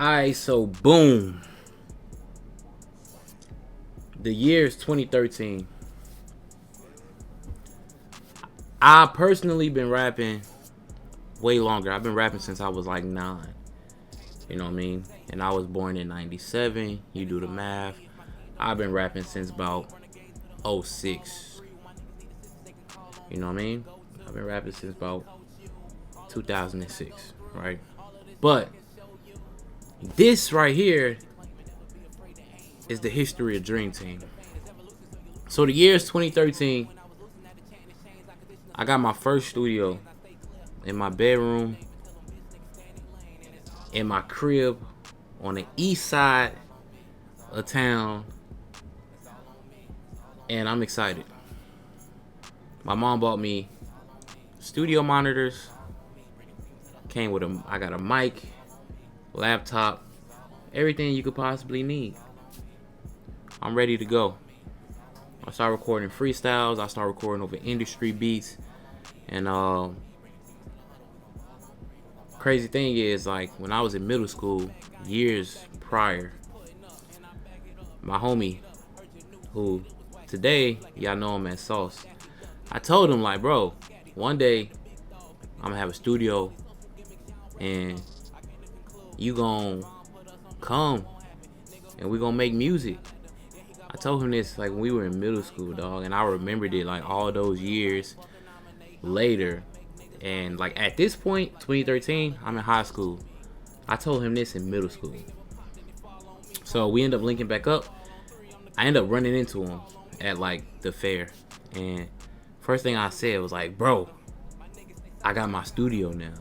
Alright, so boom. The year is 2013. I personally been rapping way longer. I've been rapping since I was like 9. You know what I mean? And I was born in 97. You do the math. I've been rapping since about '06. You know what I mean? I've been rapping since about 2006, right? But this right here is the history of Dream Team. So the year is 2013. I got my first studio in my bedroom, in my crib, on the east side of town, and I'm excited. My mom bought me studio monitors. Came with I got a mic, laptop, everything you could possibly need. I'm ready to go. I start recording freestyles. I start recording over industry beats. And crazy thing is, like, when I was in middle school, years prior, my homie, who today y'all know him as Sauce, I told him, like, bro, one day I'm gonna have a studio and you gonna come and we gonna make music. I told him this like when we were in middle school, dog, and I remembered it like all those years later. And like at this point, 2013, I'm in high school. I told him this in middle school. So we end up linking back up. I end up running into him at like the fair, and first thing I said was like, bro, I got my studio now.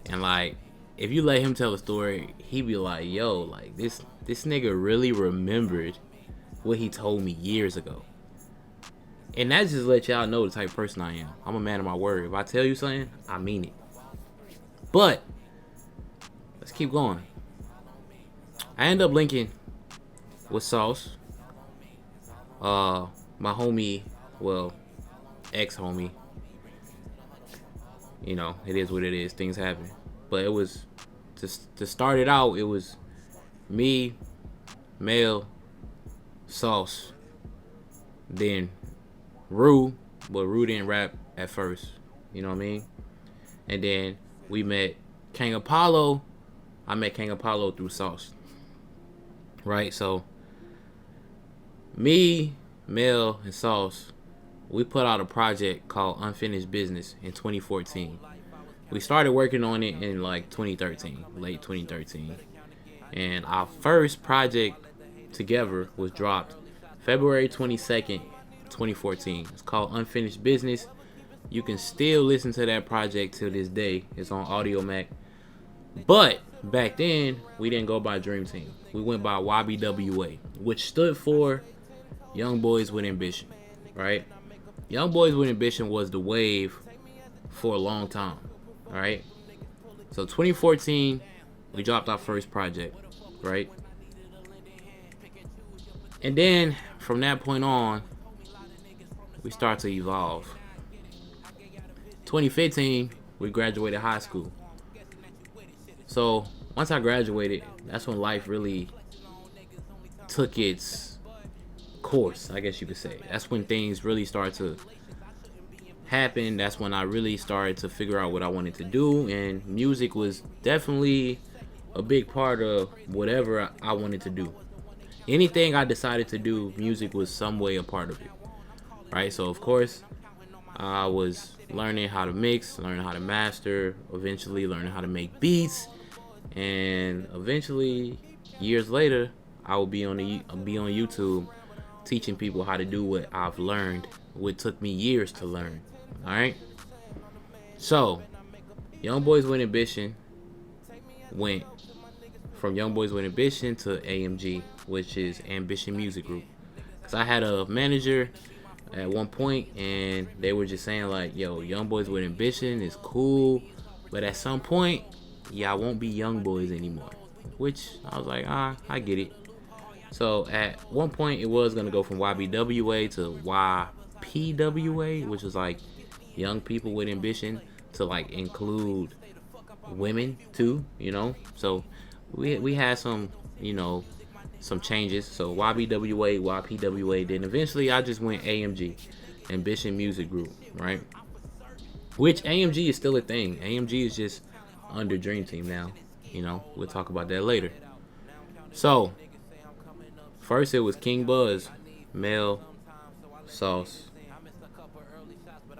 And like, if you let him tell the story, he be like, yo, like this nigga really remembered what he told me years ago. And that just let y'all know the type of person I am. I'm a man of my word. If I tell you something, I mean it. But let's keep going. I end up linking with Sauce. My homie, well, ex-homie. You know, it is what it is. Things happen. But it was, to start it out, it was me, Mel, Sauce, then Rue, but Rue didn't rap at first, you know what I mean? And then we met King Apollo. I met King Apollo through Sauce, right? So me, Mel, and Sauce, we put out a project called Unfinished Business in 2014. We started working on it in like 2013, late 2013. And our first project together was dropped February 22nd, 2014. It's called Unfinished Business. You can still listen to that project to this day. It's on Audio Mac. But back then, we didn't go by Dream Team. We went by YBWA, which stood for Young Boys with Ambition, right? Young Boys with Ambition was the wave for a long time, right? So 2014, we dropped our first project, right? And then from that point on, we start to evolve. 2015, we graduated high school. So once I graduated, that's when life really took its course, I guess you could say. That's when things really started to happen. That's when I really started to figure out what I wanted to do, and music was definitely a big part of whatever I wanted to do. Anything I decided to do, music was some way a part of it, right? So of course, I was learning how to mix, learning how to master, eventually learning how to make beats, and eventually, years later, I will be on YouTube teaching people how to do what I've learned, what took me years to learn. All right. So, Young Boys with Ambition went from Young Boys with Ambition to AMG, which is Ambition Music Group. Cause I had a manager at one point, and they were just saying like, "Yo, Young Boys with Ambition is cool, but at some point, y'all won't be Young Boys anymore." Which I was like, I get it. So at one point, it was gonna go from YBWA to YPWA, which was like Young People with Ambition, to like include women too, you know. So we had some, you know, some changes. So YBWA, YPWA. Then eventually I just went AMG, Ambition Music Group, right? Which AMG is still a thing. AMG is just under Dream Team now. You know, we'll talk about that later. So first it was King Buzz, Mel, Sauce.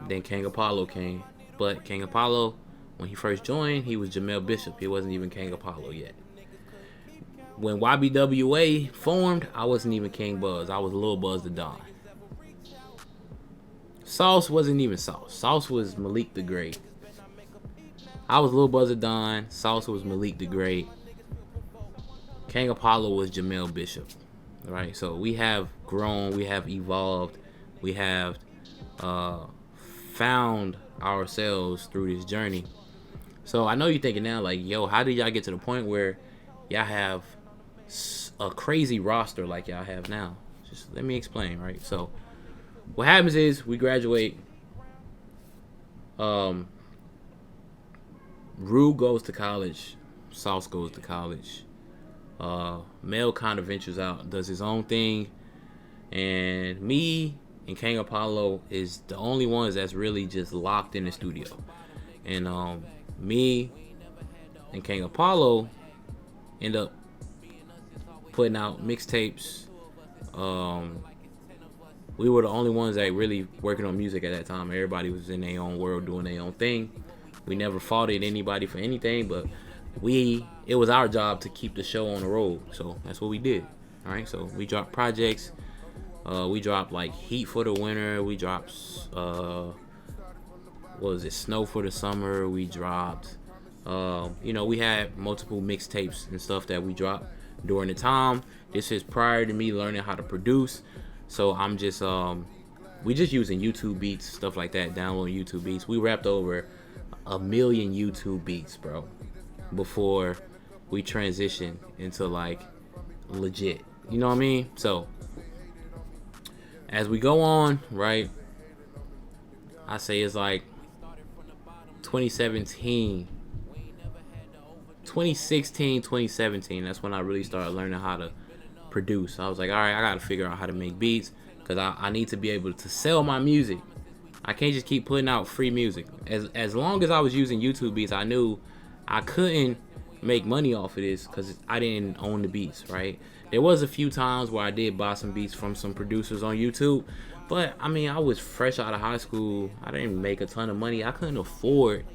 Then King Apollo came. But King Apollo, when he first joined, he was Jamel Bishop. He wasn't even King Apollo yet. When YBWA formed, I wasn't even King Buzz. I was Lil Buzz the Don. Sauce wasn't even Sauce. Sauce was Malik the Great. I was Lil Buzz the Don. Sauce was Malik the Great. King Apollo was Jamel Bishop. Right? So we have grown. We have evolved. We have found ourselves through this journey. So I know you're thinking now, like, yo, how did y'all get to the point where y'all have a crazy roster like y'all have now? Just let me explain, right? So what happens is we graduate. Rue goes to college. Sauce goes to college. Mel kind of ventures out, does his own thing, and me and King Apollo is the only ones that's really just locked in the studio. And me and King Apollo end up putting out mixtapes. We were the only ones that really working on music at that time. Everybody was in their own world doing their own thing. We never faulted anybody for anything, but it was our job to keep the show on the road. So that's what we did. All right, so we dropped projects. We dropped like Heat for the winter. We dropped Snow for the summer. We dropped we had multiple mixtapes and stuff that we dropped during the time. This is prior to me learning how to produce. So I'm just we just using YouTube beats, stuff like that, downloading YouTube beats. We rapped over 1 million YouTube beats, bro, before we transitioned into like legit. You know what I mean? So as we go on, right, I say it's like 2016, 2017. That's when I really started learning how to produce. I was like, all right, I gotta figure out how to make beats, because I need to be able to sell my music. I can't just keep putting out free music. As long as I was using YouTube beats, I knew I couldn't make money off of this because I didn't own the beats, right? There was a few times where I did buy some beats from some producers on YouTube, but I mean, I was fresh out of high school. I didn't make a ton of money. I couldn't afford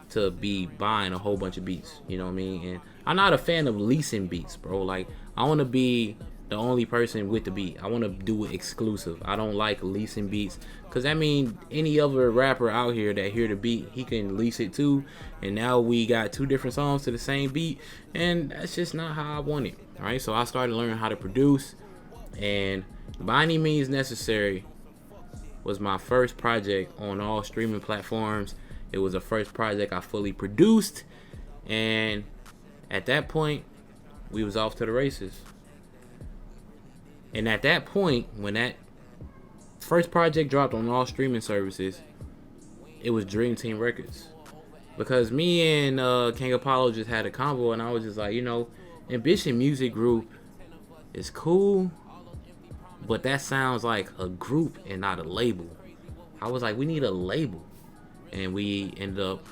to be buying a whole bunch of beats, you know what I mean? And I'm not a fan of leasing beats, bro. Like, I want to be the only person with the beat. I want to do it exclusive. I don't like leasing beats, because that means any other rapper out here that hear the beat, he can lease it too, and now we got 2 different songs to the same beat, and that's just not how I want it. All right, so I started learning how to produce, and By Any Means Necessary was my first project on all streaming platforms. It was the first project I fully produced, and at that point, we was off to the races. And at that point, when that first project dropped on all streaming services, it was Dream Team Records. Because me and King Apollo just had a convo, and I was just like, Ambition Music Group is cool, but that sounds like a group and not a label. I was like, we need a label. And we ended up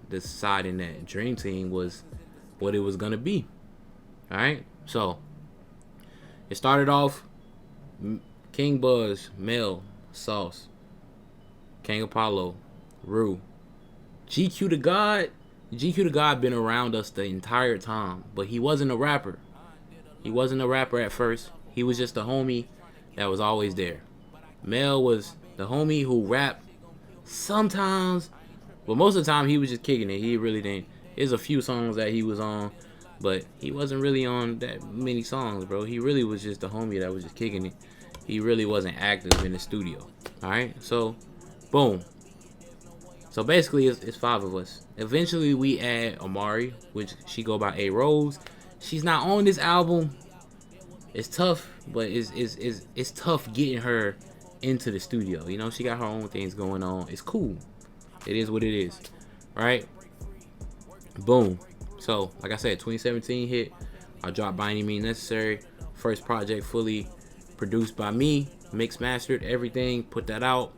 deciding that Dream Team was what it was going to be. All right? So, it started off King Buzz, Mel, Sauce, King Apollo, Rue. GQ the God. GQ the God been around us the entire time, but he wasn't a rapper. He wasn't a rapper at first. He was just a homie that was always there. Mel was the homie who rapped sometimes, but most of the time he was just kicking it. He really didn't. There's a few songs that he was on, but he wasn't really on that many songs, bro. He really was just a homie that was just kicking it. He really wasn't active in the studio. All right, so boom. So basically, it's 5 of us. Eventually, we add Amari, which she go by A Rose. She's not on this album. It's tough, but it's tough getting her into the studio. She got her own things going on. It's cool. It is what it is, right? Boom. So, like I said, 2017 hit. I dropped By Any Means Necessary. First project fully produced by me, mixed, mastered, everything. Put that out.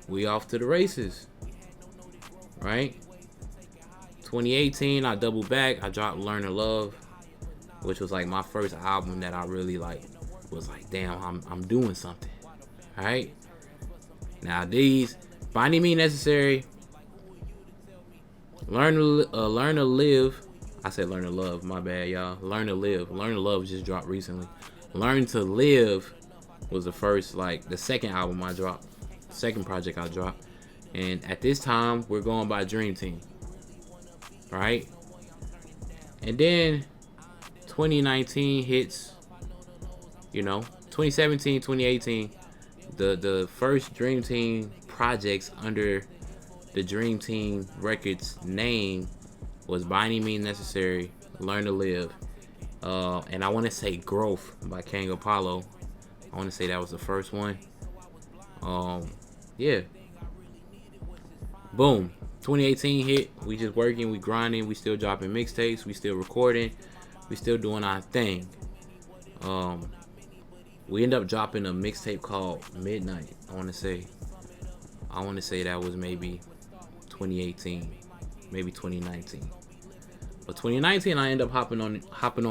We off to the races, right? 2018, I doubled back. I dropped Learn to Love, which was like my first album that I really like. Was like, damn, I'm doing something. All right. Now these By Any Means Necessary, Learn to Live. I said Learn to Love. My bad, y'all. Learn to Live. Learn to Love just dropped recently. Learn to Live was the first, like the second album I dropped, second project I dropped, and at this time we're going by Dream Team, right? And then 2019 hits. 2017, 2018, the first Dream Team projects under the Dream Team Records name was By Any Means Necessary, Learn to Live, and I want to say Growth by King Apollo. I want to say that was the first one. Yeah. Boom. 2018 hit. We just working, we grinding, we still dropping mixtapes, we still recording, we still doing our thing. We end up dropping a mixtape called Midnight. I want to say that was maybe 2018, maybe 2019. But 2019, I end up hopping on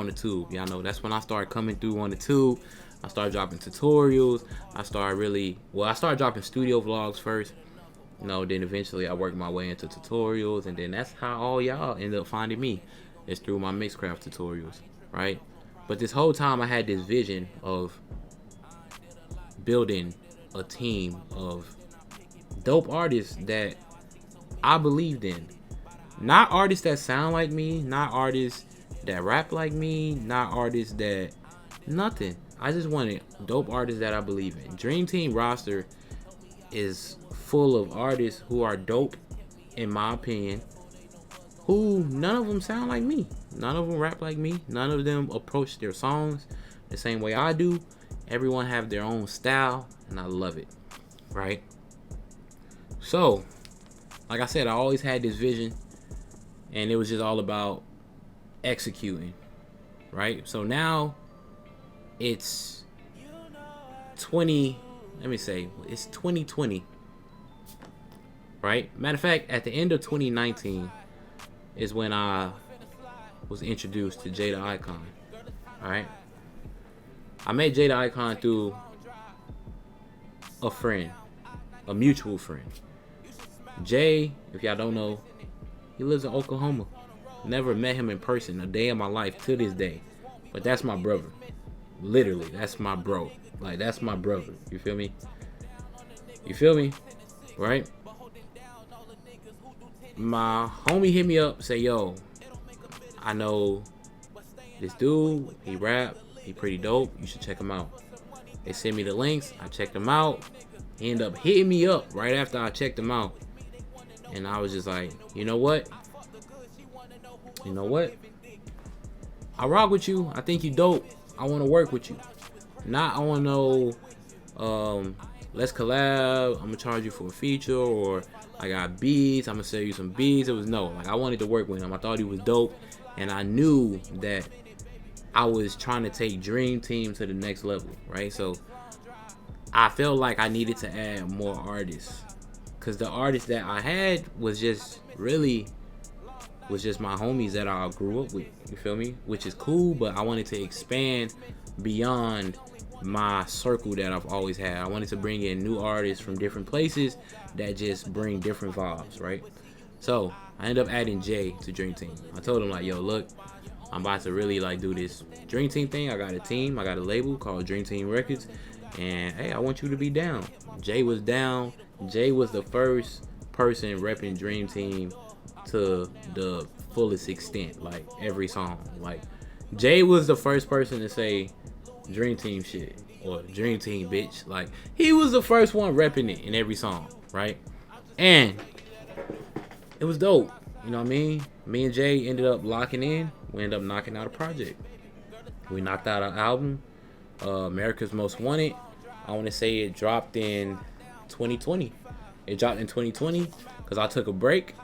the tube. Y'all know that's when I started coming through on the tube. I started dropping tutorials. I started dropping studio vlogs first. Then eventually I worked my way into tutorials, and then that's how all y'all end up finding me. It's through my Mixcraft tutorials, right? But this whole time I had this vision of building a team of dope artists that I believed in. Not artists that sound like me, not artists that rap like me, not artists that nothing. I just wanted dope artists that I believe in. Dream Team roster is full of artists who are dope, in my opinion, who none of them sound like me. None of them rap like me. None of them approach their songs the same way I do. Everyone have their own style, and I love it, right? So, like I said, I always had this vision, and it was just all about executing, right? So now it's 2020, right? Matter of fact, at the end of 2019 is when I was introduced to Jada Icon, all right? I met Jada Icon through a friend, a mutual friend. Jay, if y'all don't know, he lives in Oklahoma. Never met him in person a day in my life to this day. But that's my brother. Literally, that's my bro. Like, that's my brother. You feel me? You feel me? Right? My homie hit me up, say, yo, I know this dude, he rap, he pretty dope, you should check him out. They sent me the links, I checked him out. He ended up hitting me up right after I checked him out. And I was just like, you know what? I rock with you. I think you dope. I want to work with you. Not I want to know, let's collab. I'm going to charge you for a feature, or I got beats. I'm going to sell you some beats. It was no. Like, I wanted to work with him. I thought he was dope. And I knew that I was trying to take Dream Team to the next level, right? So I felt like I needed to add more artists, because the artists that I had was just my homies that I grew up with. You feel me? Which is cool, but I wanted to expand beyond my circle that I've always had. I wanted to bring in new artists from different places that just bring different vibes, right? So I ended up adding Jay to Dream Team. I told him, like, yo, look, I'm about to really like do this Dream Team thing. I got a team. I got a label called Dream Team Records. And hey, I want you to be down. Jay was down. Jay was the first person repping Dream Team to the fullest extent, like every song. Like, Jay was the first person to say Dream Team shit, or Dream Team bitch. Like, he was the first one repping it in every song, right? And it was dope. You know what I mean? Me and Jay ended up locking in. We ended up knocking out a project. We knocked out an album, America's Most Wanted. I want to say it dropped in 2020. It dropped in 2020 because I took a break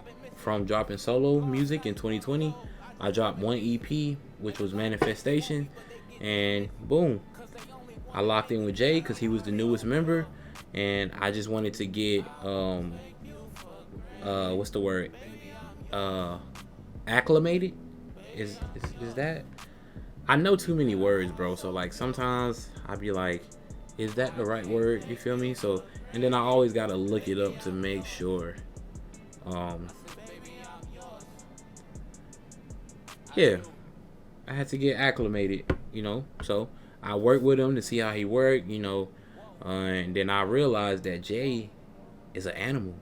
from dropping solo music in 2020. I dropped one EP, which was Manifestation, and boom, I locked in with Jay because he was the newest member, and I just wanted to get what's the word? Acclimated. Is that? I know too many words, bro. So like sometimes I'd be like, is that the right word? You feel me? So and then I always gotta look it up to make sure. Yeah, I had to get acclimated, you know. So I worked with him to see how he worked, you know, and then I realized that Jay is an animal,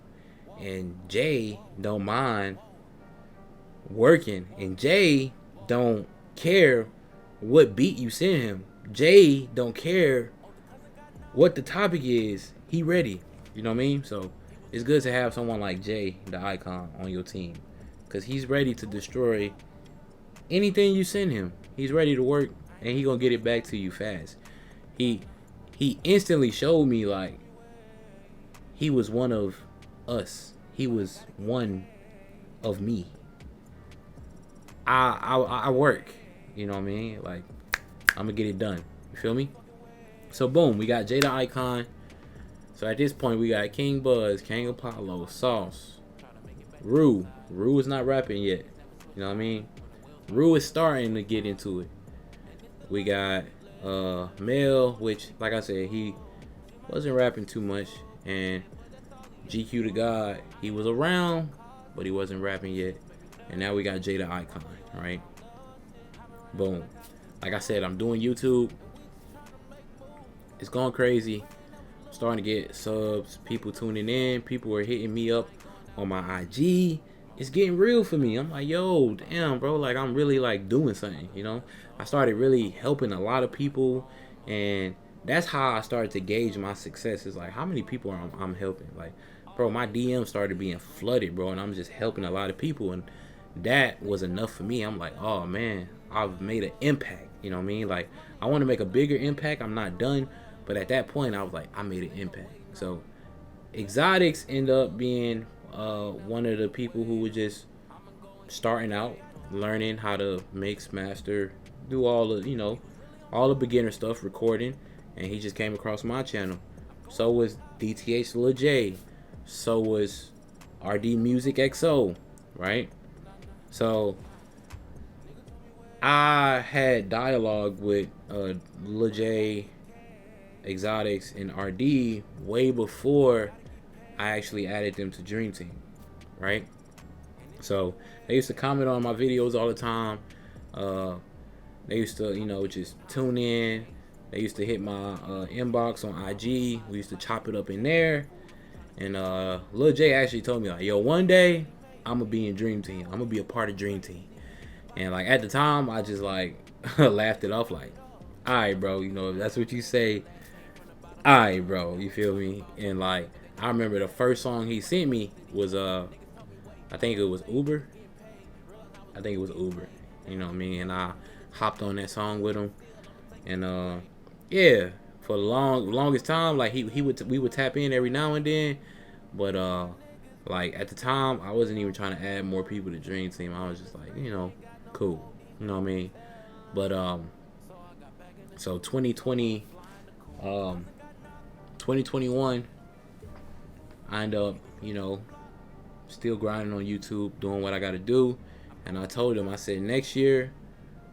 and Jay don't mind working, and Jay don't care what beat you send him. Jay don't care what the topic is. He ready. You know what I mean? So it's good to have someone like Jay, the icon, on your team, because he's ready to destroy anything you send him. He's ready to work, and he gonna get it back to you fast. He instantly showed me like he was one of us. He was one of me. I work. You know what I mean? Like I'm gonna get it done. You feel me? So boom, we got Jay the Icon. So at this point we got King Buzz, King Apollo, Sauce, Rue. Rue is not rapping yet. You know what I mean? Rue is starting to get into it. We got Mel, which like I said, he wasn't rapping too much, and GQ the God, he was around, but he wasn't rapping yet. And now we got Jay the Icon, right? Boom. Like I said, I'm doing YouTube. It's going crazy. I'm starting to get subs, people tuning in, people are hitting me up on my IG. It's getting real for me. I'm like, yo, damn, bro, like I'm really like doing something, you know? I started really helping a lot of people, and that's how I started to gauge my success. Is like how many people I'm helping. Like, bro, my DM started being flooded, bro, and I'm just helping a lot of people, and that was enough for me. I'm like, oh man, I've made an impact. You know what I mean? Like, I want to make a bigger impact. I'm not done, but at that point, I was like, I made an impact. So, Exotics end up being one of the people who was just starting out, learning how to mix, master, do all the, you know, all the beginner stuff, recording, and he just came across my channel. So was DTH Lil J. So was RD Music XO, right? So I had dialogue with Lil J, Exotics, and RD way before I actually added them to Dream Team, right? So they used to comment on my videos all the time. They used to, you know, just tune in. They used to hit my inbox on IG. We used to chop it up in there. And Lil J actually told me, like, yo, one day I'm gonna be in Dream Team. I'm gonna be a part of Dream Team. And like at the time, I just like laughed it off, like, all right, bro, you know, if that's what you say, all right, bro, you feel me? And like I remember the first song he sent me was I think it was Uber. I think it was Uber. You know what I mean? And I hopped on that song with him. And yeah, for the longest time, like we would tap in every now and then. But like at the time, I wasn't even trying to add more people to Dream Team. I was just like, you know, cool. You know what I mean? But so 2020 2021, I end up, you know, still grinding on YouTube, doing what I gotta do. And I told him, I said, next year,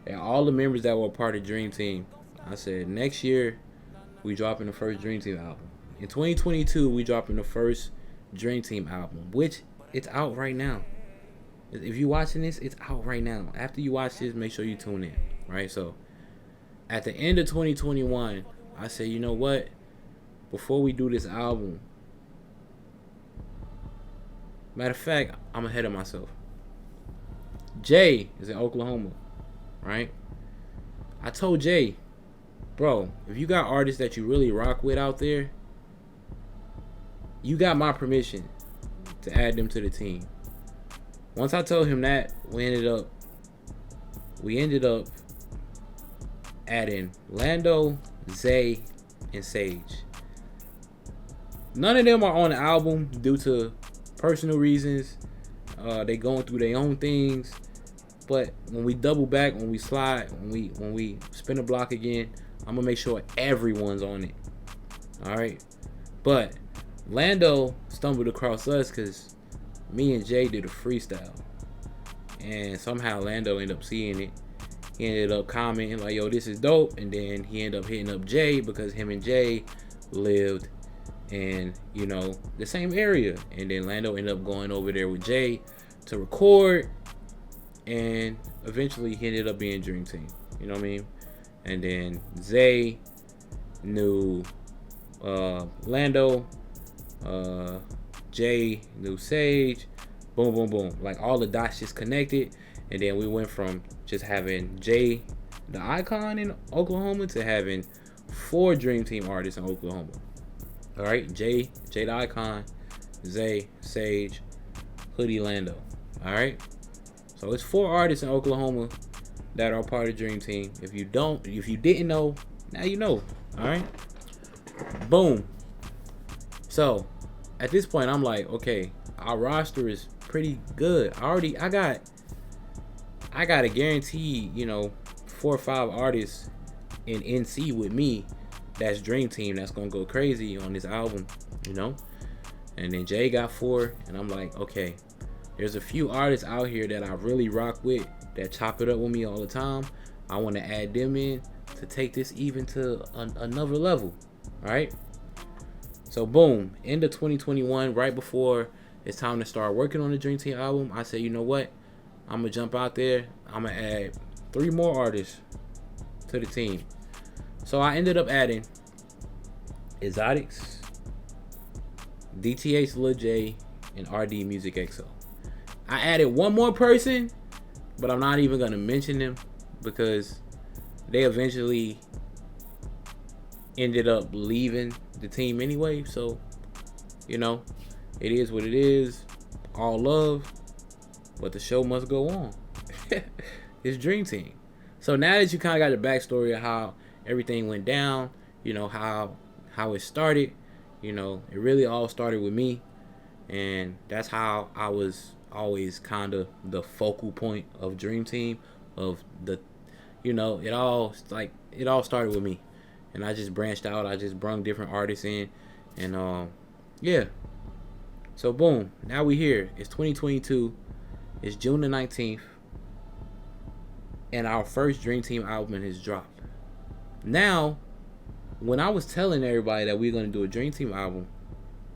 and all the members that were part of Dream Team, I said, next year, we dropping the first Dream Team album. In 2022, we dropping the first Dream Team album, which it's out right now. If you're watching this, it's out right now. After you watch this, make sure you tune in, right? So, at the end of 2021, I said, you know what? Before we do this album, matter of fact, I'm ahead of myself. Jay is in Oklahoma, right? I told Jay, bro, if you got artists that you really rock with out there, you got my permission to add them to the team. Once I told him that, we ended up adding Lando, Zay, and Sage. None of them are on the album due to personal reasons. They going through their own things. But when we double back, when we slide, when we spin the block again, I'm gonna make sure everyone's on it. All right. But Lando stumbled across us because me and Jay did a freestyle, and somehow Lando ended up seeing it. He ended up commenting like, "Yo, this is dope," and then he ended up hitting up Jay because him and Jay lived in the same area, and then Lando ended up going over there with Jay to record, and eventually he ended up being Dream Team. You know what I mean? And then Zay knew Lando, Jay knew Sage. Boom, boom, boom. Like all the dots just connected, and then we went from just having Jay, the icon in Oklahoma, to having 4 Dream Team artists in Oklahoma. All right, Jay the icon, Zay, Sage, Hoodie, Lando. All right, so it's 4 artists in Oklahoma that are part of Dream Team. If you didn't know, now you know. All right, boom. So at this point, I'm like, okay, our roster is pretty good. I got a guaranteed, 4 or 5 artists in NC with me. That's Dream Team. That's gonna go crazy on this album, And then Jay got 4, and I'm like, okay, there's a few artists out here that I really rock with that chop it up with me all the time. I want to add them in to take this even to another level. All right. So boom, end of 2021, right before it's time to start working on the Dream Team album, I said, you know what? I'm gonna jump out there. I'm gonna add 3 more artists to the team. So I ended up adding Exotics, DTH Lil J, and RD Music XO. I added one more person, but I'm not even gonna mention them because they eventually ended up leaving the team anyway. So, it is what it is. All love, but the show must go on. It's Dream Team. So now that you kind of got the backstory of how everything went down, how it started, it really all started with me, and that's how I was always kind of the focal point of Dream Team. Of the, it all started with me, and I just branched out. I just brung different artists in, and yeah. So boom, now we here. It's 2022. It's June the 19th, and our first Dream Team album has dropped. Now, when I was telling everybody that we were gonna do a Dream Team album,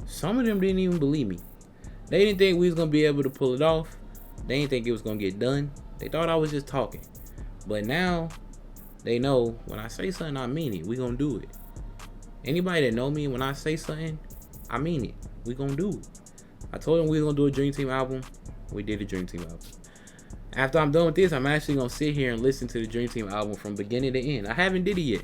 some of them didn't even believe me. They didn't think we was gonna be able to pull it off. They didn't think it was gonna get done. They thought I was just talking. But now, they know when I say something, I mean it. We gonna do it. Anybody that know me, when I say something, I mean it. We gonna do it. I told them we were gonna do a Dream Team album. We did a Dream Team album. After I'm done with this, I'm actually gonna sit here and listen to the Dream Team album from beginning to end. I haven't did it yet.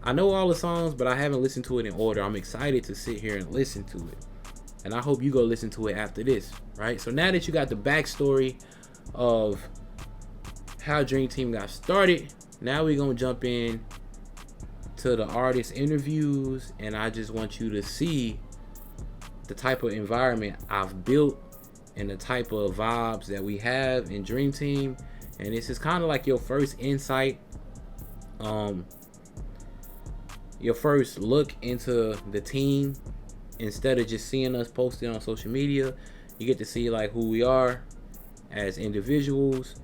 I know all the songs, but I haven't listened to it in order. I'm excited to sit here and listen to it. And I hope you go listen to it after this, right? So now that you got the backstory of how Dream Team got started, now we're gonna jump in to the artist interviews, and I just want you to see the type of environment I've built and the type of vibes that we have in Dream Team. And this is kind of like your first insight, your first look into the team. Instead of just seeing us posted on social media, you get to see like who we are as individuals,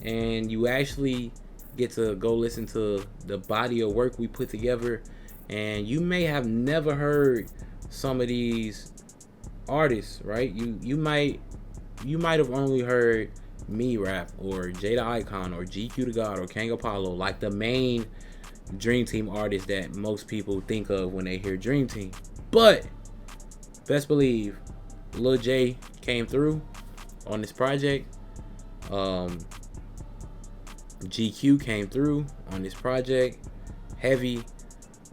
and you actually get to go listen to the body of work we put together. And you may have never heard some of these artists, right? You might have only heard me rap, or Jada Icon, or GQ the God, or Kang Apollo, like the main Dream Team artists that most people think of when they hear Dream Team. But best believe Lil J came through on this project. GQ came through on this project heavy.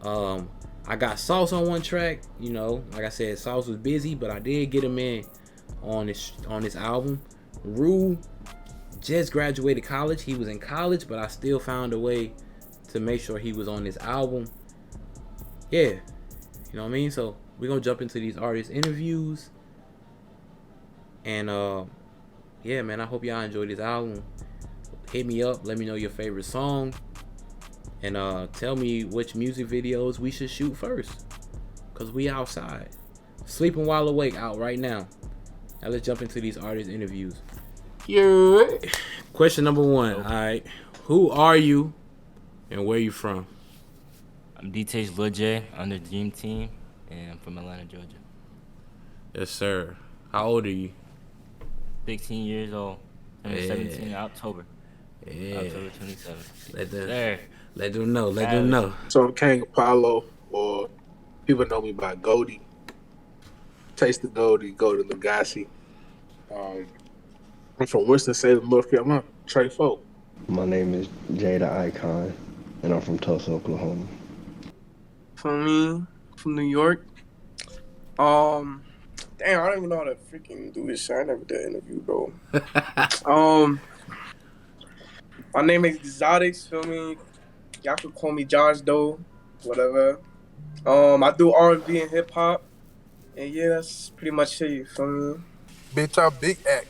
I got Sauce on one track. Like I said, Sauce was busy, but I did get him in on this album. Rue just graduated college. He was in college, but I still found a way to make sure he was on this album. Yeah, you know what I mean? So we're gonna jump into these artist interviews, and yeah, man, I hope y'all enjoy this album. Hit me up, let me know your favorite song, and tell me which music videos we should shoot first. Cause we outside. Sleeping While Awake out right now. Now let's jump into these artist interviews. Yeah. Question number one. All right. Who are you and where you from? I'm DT's Lil J on the Dream Team, and I'm from Atlanta, Georgia. Yes, sir. How old are you? 16 years old. I'm Yeah. 17 in October. Yeah. October 27th. Let them, Sir. let them know. Let them know. So I'm King Apollo, or people know me by Goldie. Taste the Goldie, go to Legacy. I'm from Winston-Salem, North Carolina. Trey Folk. My name is Jada Icon, and I'm from Tulsa, Oklahoma. From me, from New York. Damn, I don't even know how to freaking do this shit. I never did an interview, bro. My name is Exotics, feel me? Y'all could call me Josh Doe, whatever. I do R&B and hip hop. And yeah, that's pretty much it, you feel me? Bitch, I'm Big Act.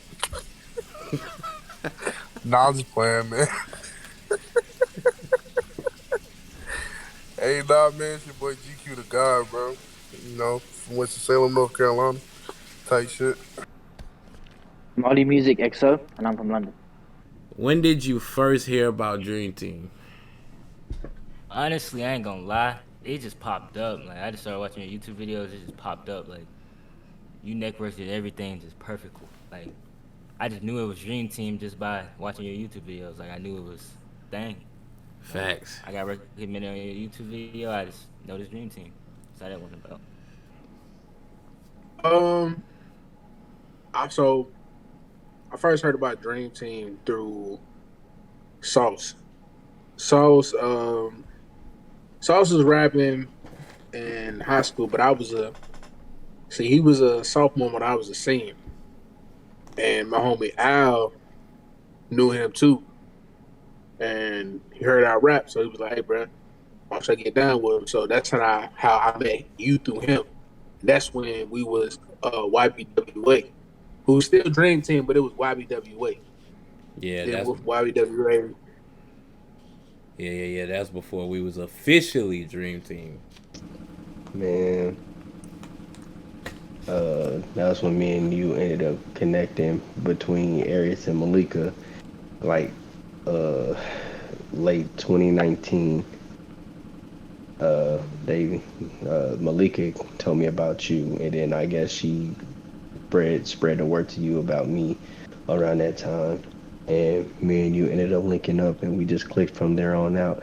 Nah, I'm just playing, man. Hey, nah, man, it's your boy GQ the God, bro. You know, from Winston-Salem, North Carolina. Type shit. Molly Music XO, and I'm from London. When did you first hear about Dream Team? Honestly, I ain't gonna lie. It just popped up. Like, I just started watching your YouTube videos. It just popped up. Like, you networks did everything just perfect. Like, I just knew it was Dream Team just by watching your YouTube videos. Like, I knew it was thing. Facts. I got recommended on your YouTube video. I just noticed Dream Team. So that wasn't about. I first heard about Dream Team through Sauce. Sauce was rapping in high school, but he was a sophomore when I was a senior. And my homie Al knew him too. And he heard our rap, so he was like, "Hey, bro, why don't I get down with him?" So that's how I met you through him. That's when we was YBWA, who was still Dream Team, but it was YBWA. Yeah, then that's with YBWA. Yeah. That's before we was officially Dream Team. Man, that's when me and you ended up connecting between Arius and Malika, like late 2019. Malika told me about you, and then I guess she spread the word to you about me around that time, and me and you ended up linking up, and we just clicked from there on out.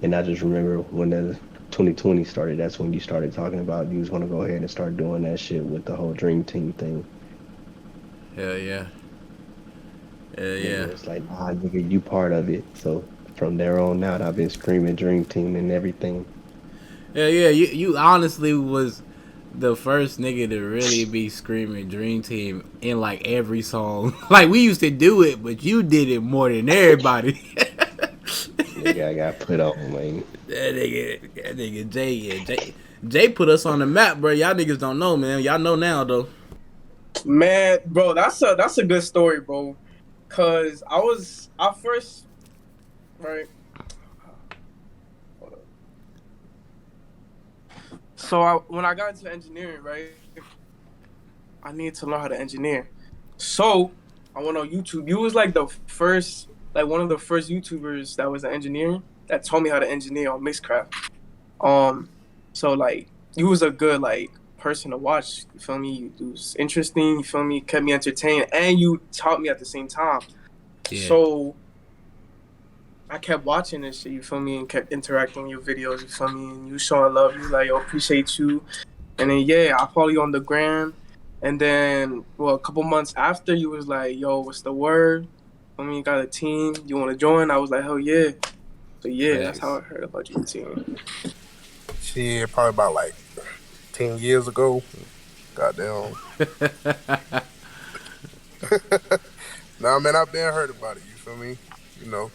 And I just remember when the 2020 started, that's when you started talking about you was gonna go ahead and start doing that shit with the whole Dream Team thing. Hell yeah. Yeah. It's like, nah, nigga, you part of it. So from there on out, I've been screaming Dream Team and everything. Yeah. You honestly was the first nigga to really be screaming Dream Team in like every song. Like we used to do it, but you did it more than everybody. Nigga, I got put on, man. That nigga Jay put us on the map, bro. Y'all niggas don't know, man. Y'all know now though. Man, bro, that's a good story, bro. Cause I first, right. So when I got into engineering, right, I needed to learn how to engineer. So I went on YouTube. You was like one of the first YouTubers that was an engineer that taught me how to engineer on Mixcraft. So like you was a good like person to watch. You feel me? It was interesting. You feel me? Kept me entertained, and you taught me at the same time. Yeah. So I kept watching this shit, you feel me, and kept interacting with your videos, you feel me, and you showing love, you like, yo, appreciate you. And then, yeah, I follow you on the gram. And then, well, a couple months after, you was like, yo, what's the word? I mean, you got a team, you want to join? I was like, hell yeah. So, yeah, Thanks. That's how I heard about your team. Shit, probably about like 10 years ago. Goddamn. Nah, man, I've been heard about it, you feel me? You know,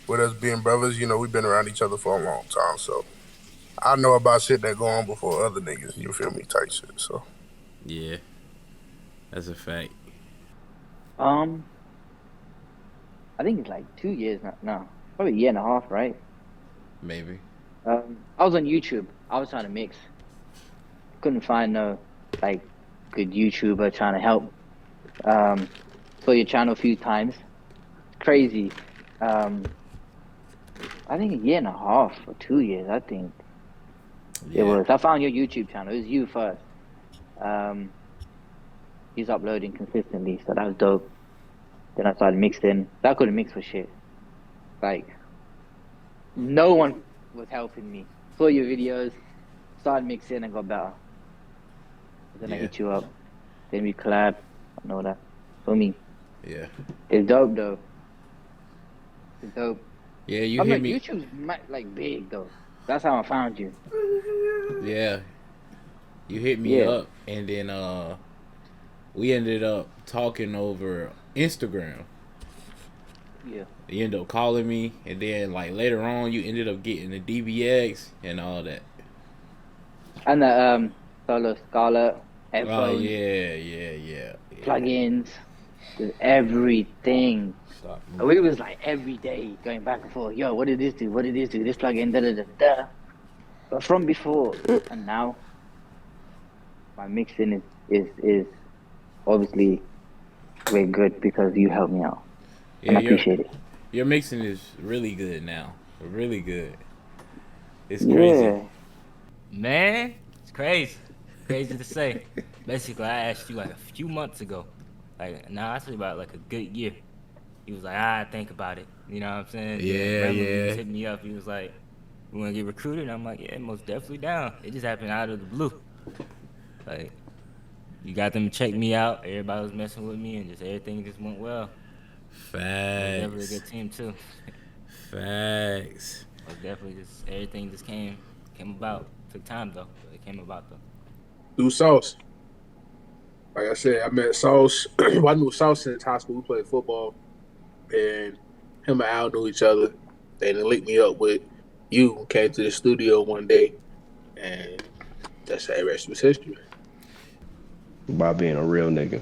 with us being brothers, you know, we've been around each other for a long time, so I know about shit that go on before other niggas, you feel me, type shit, so. Yeah. That's a fact. Um, I think it's like 2 years now. No, probably a year and a half, right? Maybe. I was on YouTube. I was trying to mix. Couldn't find no like good YouTuber trying to help. Saw your channel a few times. Crazy. Um, I think a year and a half or 2 years. I think it Yeah. was. I found your YouTube channel. It was you first. He's uploading consistently, so that was dope. Then I started mixing. I couldn't mix for shit. Like no one was helping me. Saw your videos, started mixing, and got better. Then I Yeah. hit you up. Then we collab and all that. For me, Yeah. it's dope though. It's dope. Yeah, you I'm hit like me. YouTube's like big though. That's how I found you. Yeah. You hit me Yeah. up, and then we ended up talking over Instagram. Yeah. You ended up calling me, and then like later on, you ended up getting the DBX and all that. And the Solo Scarlet Oh headphones, yeah. plugins, just everything. Stop. We was like every day going back and forth. Yo, what did this do? What did this do? This plugin, da da da da. But from before and now, my mixing is obviously way good because you helped me out, and Yeah, I appreciate it. your mixing is really good now. Really good. It's Yeah. crazy. Man, it's crazy. Crazy to say. Basically, I asked you like a few months ago. Like, nah, I said about like a good year. He was like, think about it. You know what I'm saying? Yeah, Then randomly yeah. just hit me up. He was like, we want to get recruited? And I'm like, yeah, most definitely down. It just happened out of the blue. Like, you got them to check me out. Everybody was messing with me, and just everything just went well. It was definitely a Facts. good team, too. Facts. It was definitely just, everything just came about. Took time, though, but it came about, though. Do Sauce. Like I said, I met Sauce. Well, I knew Sauce since high school. We played football, and him and Al knew each other. They then linked me up with you. Came to the studio one day, and that's how the rest was history. By being a real nigga.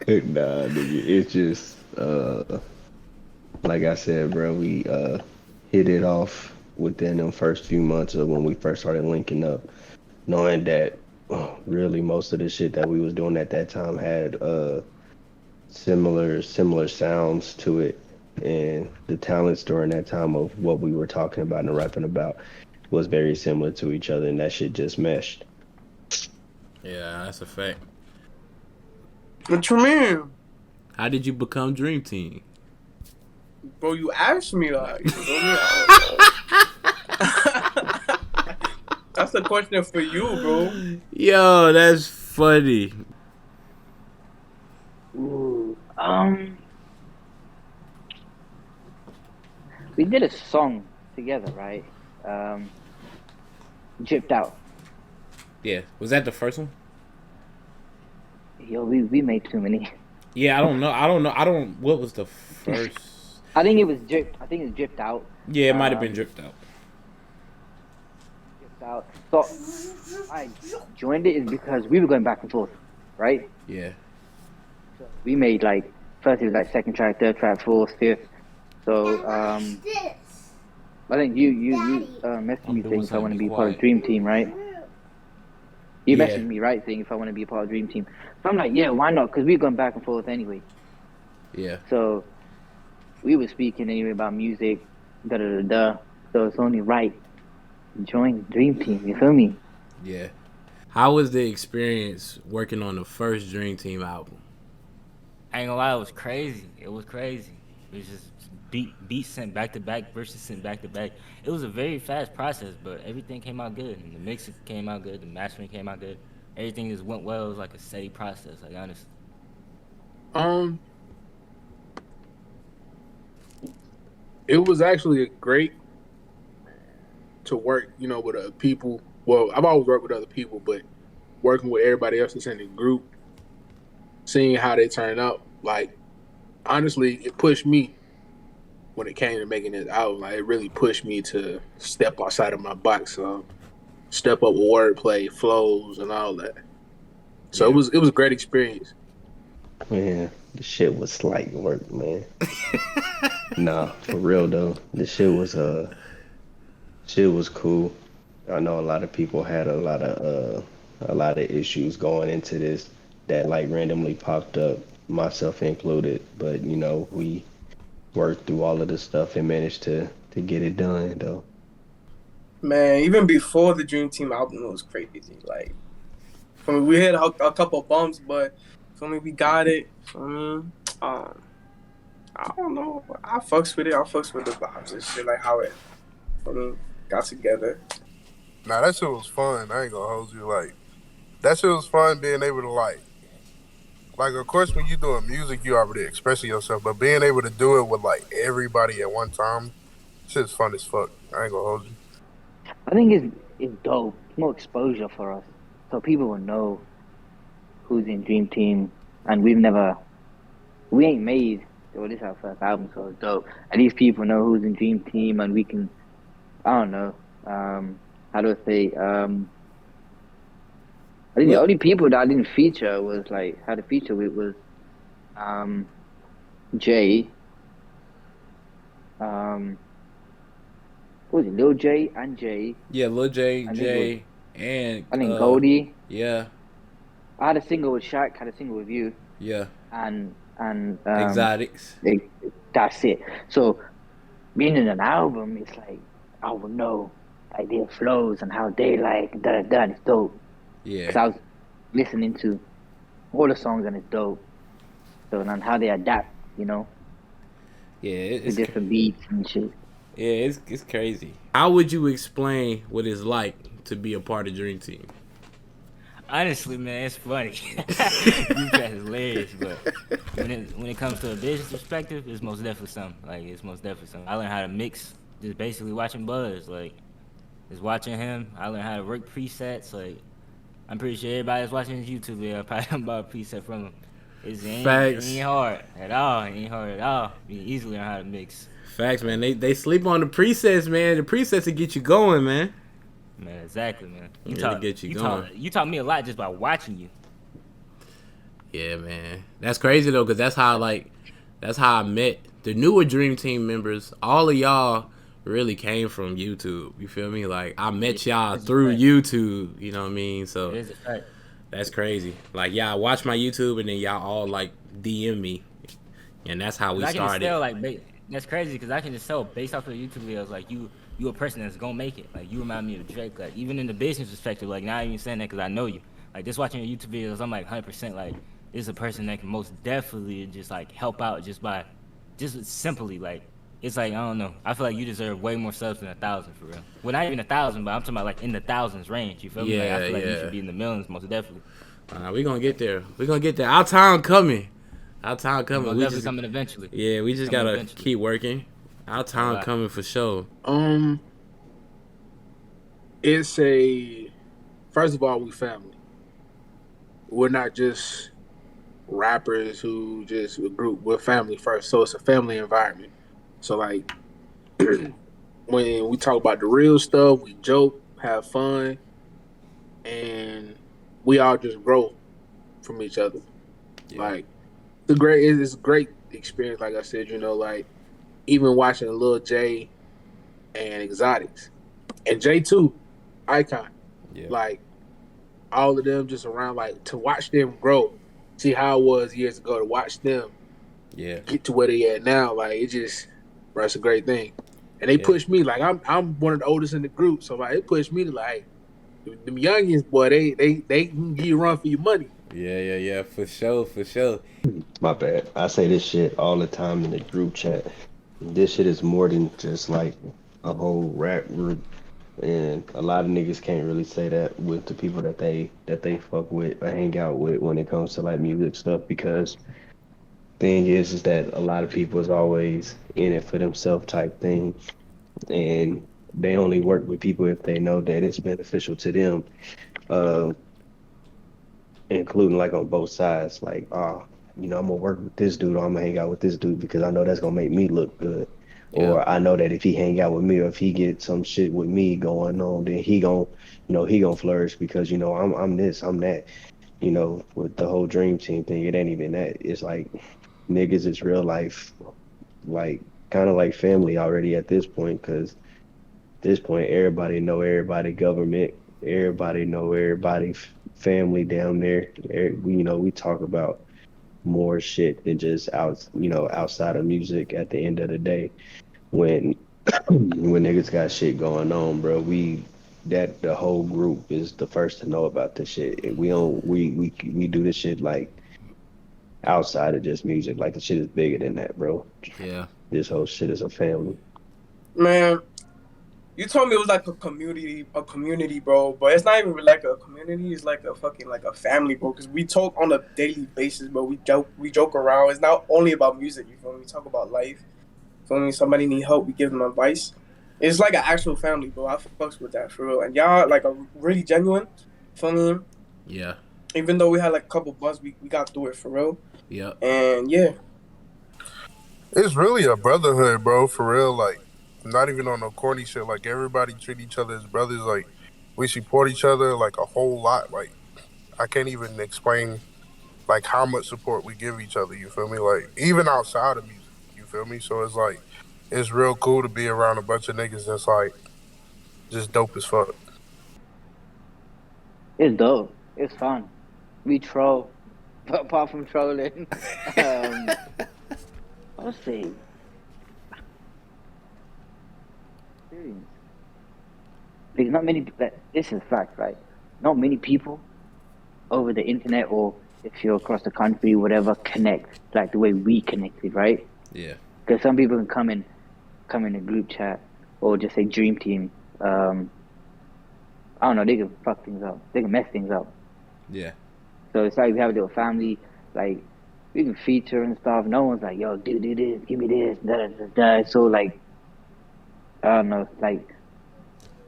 Nah, nigga, it's just like I said, bro, we hit it off within them first few months of when we first started linking up, knowing that really most of the shit that we was doing at that time had similar sounds to it, and the talents during that time of what we were talking about and rapping about was very similar to each other, and that shit just meshed. Yeah, that's a fact. What you mean? How did you become Dream Team? Bro, you asked me that. You feel me? That's a question for you, bro. Yo, that's funny. Ooh, we did a song together, right? Dripped Out. Yeah, was that the first one? Yo, we made too many. Yeah, I don't know. What was the first? I think it was dripped. I think it's dripped out. Yeah, it might have been dripped out. Dripped out. So I joined it is because we were going back and forth, right? Yeah. We made like first it was like second track, third track, fourth, fifth. So I think you messaged me saying if I want to be part of Dream Team, right? You Yeah. messaged me, right, saying if I want to be a part of Dream Team. So I'm like, yeah, why not? Because we're going back and forth anyway. Yeah. So we were speaking anyway about music, da da da da. So it's only right. Join Dream Team, you feel me? Yeah. How was the experience working on the first Dream Team album? I ain't gonna lie, it was crazy. It was crazy. It was just beats sent back to back, verses sent back to back. It was a very fast process, but everything came out good. And the mixing came out good, the mastering came out good. Everything just went well. It was like a steady process, like honestly. It was actually great to work, with other people. Well, I've always worked with other people, but working with everybody else that's in the group, seeing how they turn out, like, honestly, it pushed me when it came to making this album. Like, it really pushed me to step outside of my box, step up with wordplay, flows, and all that. So Yeah. it was a great experience. Man, the shit was slight work, man. Nah, for real though. The shit was cool. I know a lot of people had a lot of issues going into this that like randomly popped up, myself included. But you know, we worked through all of this stuff and managed to get it done though. Man, even before the Dream Team album, it was crazy. Like, for me, we had a couple bumps, but for me, we got it. For me, um, I don't know. I fucks with it. I fucks with the vibes and shit, like how it, for me, got together. Nah, that shit was fun. I ain't gonna hold you. Like that shit was fun being able to like of course when you doing music you already expressing yourself, but being able to do it with like everybody at one time, shit's fun as fuck. I ain't gonna hold you. I think it's dope. It's more exposure for us, so people will know who's in Dream Team, and we ain't made. Well, this is our first album, so it's dope. At least people know who's in Dream Team, and we can. I don't know. How do I say? I think the Well, only people that I didn't feature was like had a feature with was um Jay, um what was it, Lil J and Jay, yeah, Lil J, and this was J, and I think Goldie. yeah, I had a single with Shaq, had a single with you, yeah, and Exotics. they, that's it. So being in an album, it's like I would know like their flows and how they like that. It's dope because Yeah, I was listening to all the songs and it's dope. So and how they adapt, yeah, to different beats and shit. yeah, it's crazy. How would you explain what it's like to be a part of Dream Team? Honestly, man, it's funny. Group chat is hilarious, but when it comes to a business perspective, it's most definitely something. Like it's most definitely something. I learned how to mix just basically watching Buzz. Like just watching him. I learned how to work presets. Like I'm pretty sure everybody that's watching this YouTube video probably bought a preset from him. It Facts, ain't hard at all. It ain't hard at all. You can easily learn how to mix. facts, man. Like They sleep on the presets, man. The presets to get you going, man. man, exactly, man. Yeah, to get you going. You taught me a lot just by watching you. Yeah, man. That's crazy though, cause that's how I met the newer Dream Team members. All of y'all really came from YouTube. You feel me? Like I met y'all It's a through fact. YouTube. You know what I mean? It So is a fact. that's crazy. Like y'all watch my YouTube and then y'all all like DM me, and that's how 'Cause we I can just started. tell, like, that's crazy because I can just tell based off of the YouTube videos, like, you a person that's gonna make it. Like, you remind me of Drake. Like, even in the business perspective, like, not even saying that because I know you. Like, just watching your YouTube videos, I'm like 100% like, this is a person that can most definitely just, like, help out just by, just simply, like, it's like, I don't know. I feel like you deserve way more subs than 1,000 for real. Well, not even 1,000, but I'm talking about, like, in the thousands range. You feel me? Like, I Yeah, feel like you yeah. should be in the millions most definitely. We gonna get there. We gonna get there. Our time coming. Our time It's coming. most We definitely just coming eventually. yeah. We just Coming gotta eventually. keep working. Our No time lie. coming for sure. Um, it's a first of all, we family. We're not just rappers who just a group. We're family first, so it's a family environment. So like when we talk about the real stuff, we joke, have fun, and we all just grow from each other. Yeah. Like it's a great experience. Like I said, like even watching Lil J and Exotics and J too, Icon. Yeah. Like all of them just around, like to watch them grow, see how it was years ago to watch them Yeah. get to where they at now. Like it just, bro, it's a great thing. And they Yeah. pushed me. Like I'm one of the oldest in the group, so like it pushed me to like them youngins, boy. They can give you a run for your money. Yeah. For sure. For sure. My bad. I say this shit all the time in the group chat. This shit is more than just like a whole rap group. And a lot of niggas can't really say that with the people that they fuck with or hang out with when it comes to like music stuff because thing is that a lot of people is always in it for themselves type thing and they only work with people if they know that it's beneficial to them. Uh, including like on both sides. Like, I'm gonna work with this dude, or I'm gonna hang out with this dude because I know that's gonna make me look good. Yeah. Or I know that if he hang out with me, or if he get some shit with me going on, then he gon' flourish because I'm this, I'm that. with the whole dream team thing, it ain't even that. It's like niggas is real life, like kind of like family already at this point, because this point everybody know everybody government, everybody know everybody family down there. We talk about more shit than just outside of music at the end of the day. When when niggas got shit going on, bro, that the whole group is the first to know about this shit. And we don't we do this shit like outside of just music. Like the shit is bigger than that, bro. Yeah. This whole shit is a family. Man, you told me it was like a community, bro. But it's not even really like a community. It's like a fucking like a family, bro. Because we talk on a daily basis, bro. We joke around. It's not only about music. You feel me? We talk about life. You feel me? Somebody need help, we give them advice. It's like an actual family, bro. I fucks with that for real. And y'all like a really genuine. You feel me? Yeah. Even though we had like a couple buzz, we got through it for real. Yep. And yeah, It's really a brotherhood, bro, for real. Like, not even on no corny shit. Like, everybody treat each other as brothers. Like, we support each other, like, a whole lot. Like, I can't even explain, like, how much support we give each other, you feel me? Like, even outside of music, you feel me? So it's like, it's real cool to be around a bunch of niggas that's, like, just dope as fuck. It's dope. It's fun. We troll, but apart from trolling, um, let's see. Experience. Because not many. This is fact, right? Not many people over the internet or if you're across the country, whatever, connect like the way we connected, right? Yeah. Because some people can come in a group chat or just say dream team. I don't know. They can fuck things up. They can mess things up. Yeah. So it's like we have a little family, like we can feature and stuff. No one's like, yo, do this, give me this, da da da da. So like, I don't know, like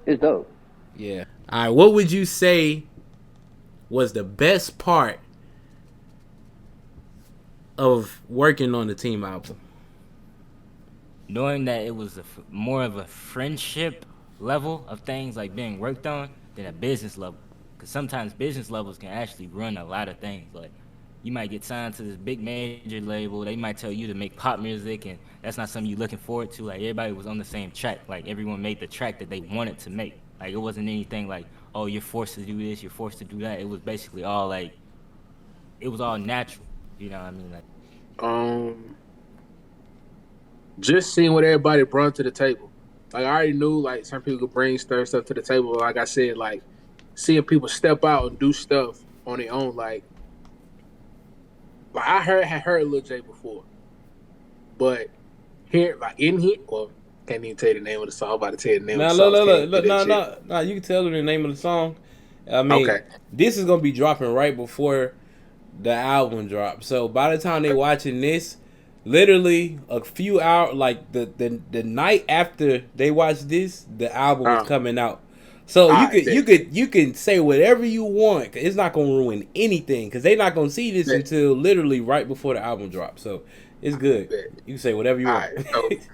it's dope. Yeah. All right. What would you say was the best part of working on the team album? Knowing that it was more of a friendship level of things like being worked on than a business level. Because sometimes business levels can actually run a lot of things. Like, you might get signed to this big major label. They might tell you to make pop music, and that's not something you're looking forward to. Like, everybody was on the same track. Like, everyone made the track that they wanted to make. Like, it wasn't anything like, oh, you're forced to do this, you're forced to do that. It was basically all like, it was all natural. You know what I mean? Like, Um, just seeing what everybody brought to the table. Like I already knew, like some people could bring stuff to the table. Like I said, like seeing people step out and do stuff on their own. Like I had heard Lil J before, but here, like in here, well, can't even tell you the name of the song. I'm about to tell you the name of Now, the look, songs. look, Can't look, even do look, that no, shit. no, no. You can tell her the name of the song. I mean, Okay. this is gonna be dropping right before the album drops. So by the time they watching this, literally a few hours, like the night after they watch this, the album is All coming out. So you right, could bet, you can say whatever you want. It's not gonna ruin anything because they not gonna see this bet, until literally right before the album drops. So it's good. bet. You can say whatever you All want. right.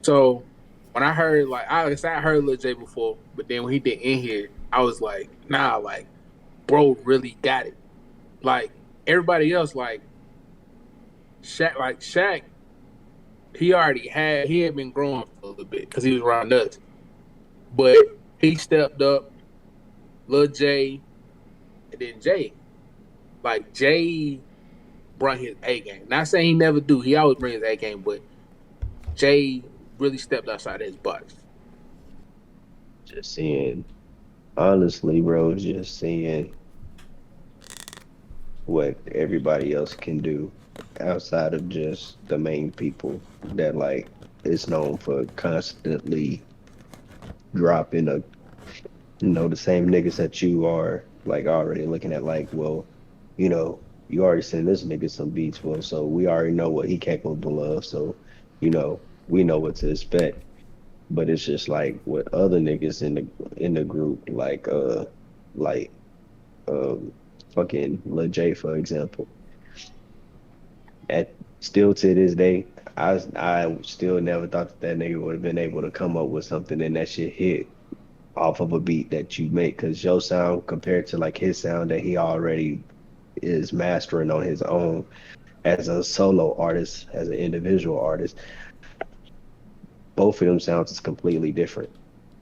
So when I heard like I heard Lil J before, but then when he did in here, I was like, nah, like bro really got it. Like everybody else, Shaq, he had been growing for a little bit because he was around us, but he stepped up, Lil J, and then Jay. Like Jay brought his A game. Not saying he never do, he always brings his A game, but Jay really stepped outside his box. Just seeing, honestly, bro, just seeing what everybody else can do outside of just the main people that like is known for constantly dropping the same niggas that you are like already looking at like, well, you already sent this nigga some beats, well, so we already know what he capable of, so we know what to expect. But it's just like with other niggas in the group, like um fucking Lil J, for example. At still to this day, I still never thought that nigga would have been able to come up with something and that shit hit off of a beat that you make, because your sound compared to like his sound that he already is mastering on his own as a solo artist, as an individual artist, both of them sounds is completely different.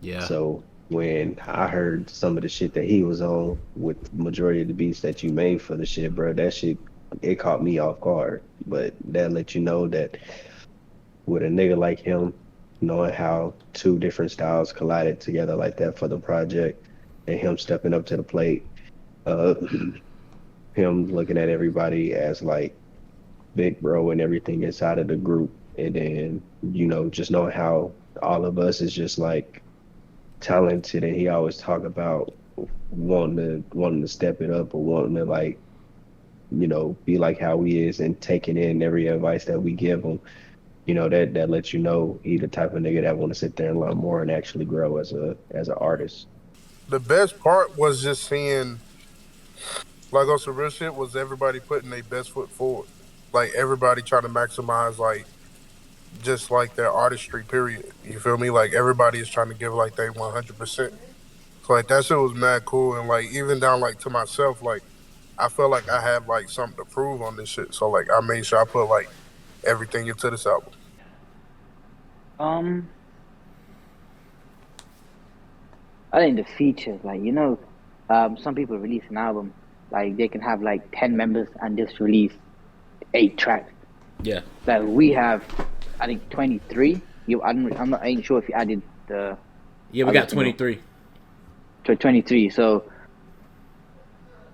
Yeah. So when I heard some of the shit that he was on with majority of the beats that you made for the shit, bro, that shit it caught me off guard. But that let you know that with a nigga like him, knowing how two different styles collided together like that for the project, and him stepping up to the plate, uh, him looking at everybody as like big bro and everything inside of the group, and then just knowing how all of us is just like talented, and he always talk about wanting to step it up or wanting to like be like how he is and taking in every advice that we give him. That lets you know he the type of nigga that want to sit there and learn more and actually grow as an artist. The best part was just seeing, like, on some real shit, was everybody putting their best foot forward. Like, everybody trying to maximize, like, just like their artistry, period. You feel me? Like, everybody is trying to give, like, they 100%. So, like, that shit was mad cool. And, like, even down, like, to myself, like, I felt like I had, like, something to prove on this shit. So, like, I made sure I put, like, everything into this album. Um, I think the features, like some people release an album, like they can have like 10 members and just release 8 tracks. Yeah. Like we have, I think 23. I ain't sure if you added the. Yeah, we other got single. 23. To 23. So,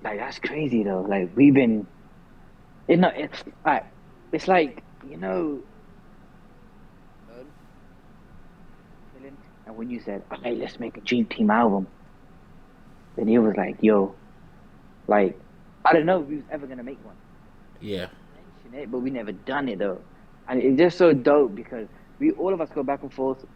like that's crazy though. Like we've been, it's like it's like and when you said, "Hey, let's make a Dream Team album," then he was like, "Yo, like I don't know if we was ever gonna make one." Yeah. Mention it, but we never done it though, and it's just so dope because all of us go back and forth. It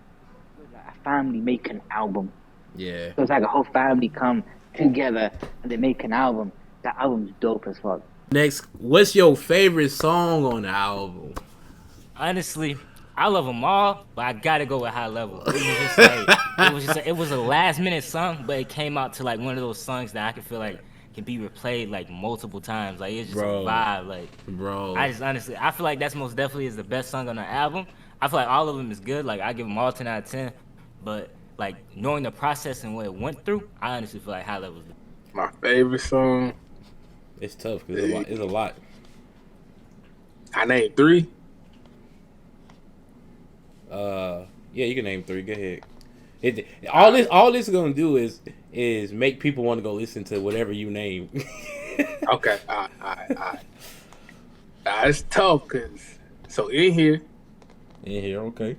was like a family make an album. Yeah. So it's like a whole family come together and they make an album. That album's dope as fuck. Next, what's your favorite song on the album? Honestly, I love them all, but I gotta go with High Level. It was just like it was a last minute song, but it came out to like one of those songs that I can feel like can be replayed like multiple times. Like it's just Bro. a vibe. Like I just honestly, I feel like that's most definitely is the best song on the album. I feel like all of them is good. Like I give them all 10 out of 10, but like knowing the process and what it went through, I honestly feel like High Level is My favorite song. It's tough because it's a lot. I named 3. Yeah, you can name 3. Go ahead. All this is gonna do is make people want to go listen to whatever you name. Okay, all right. It's tough because in here. In here, okay.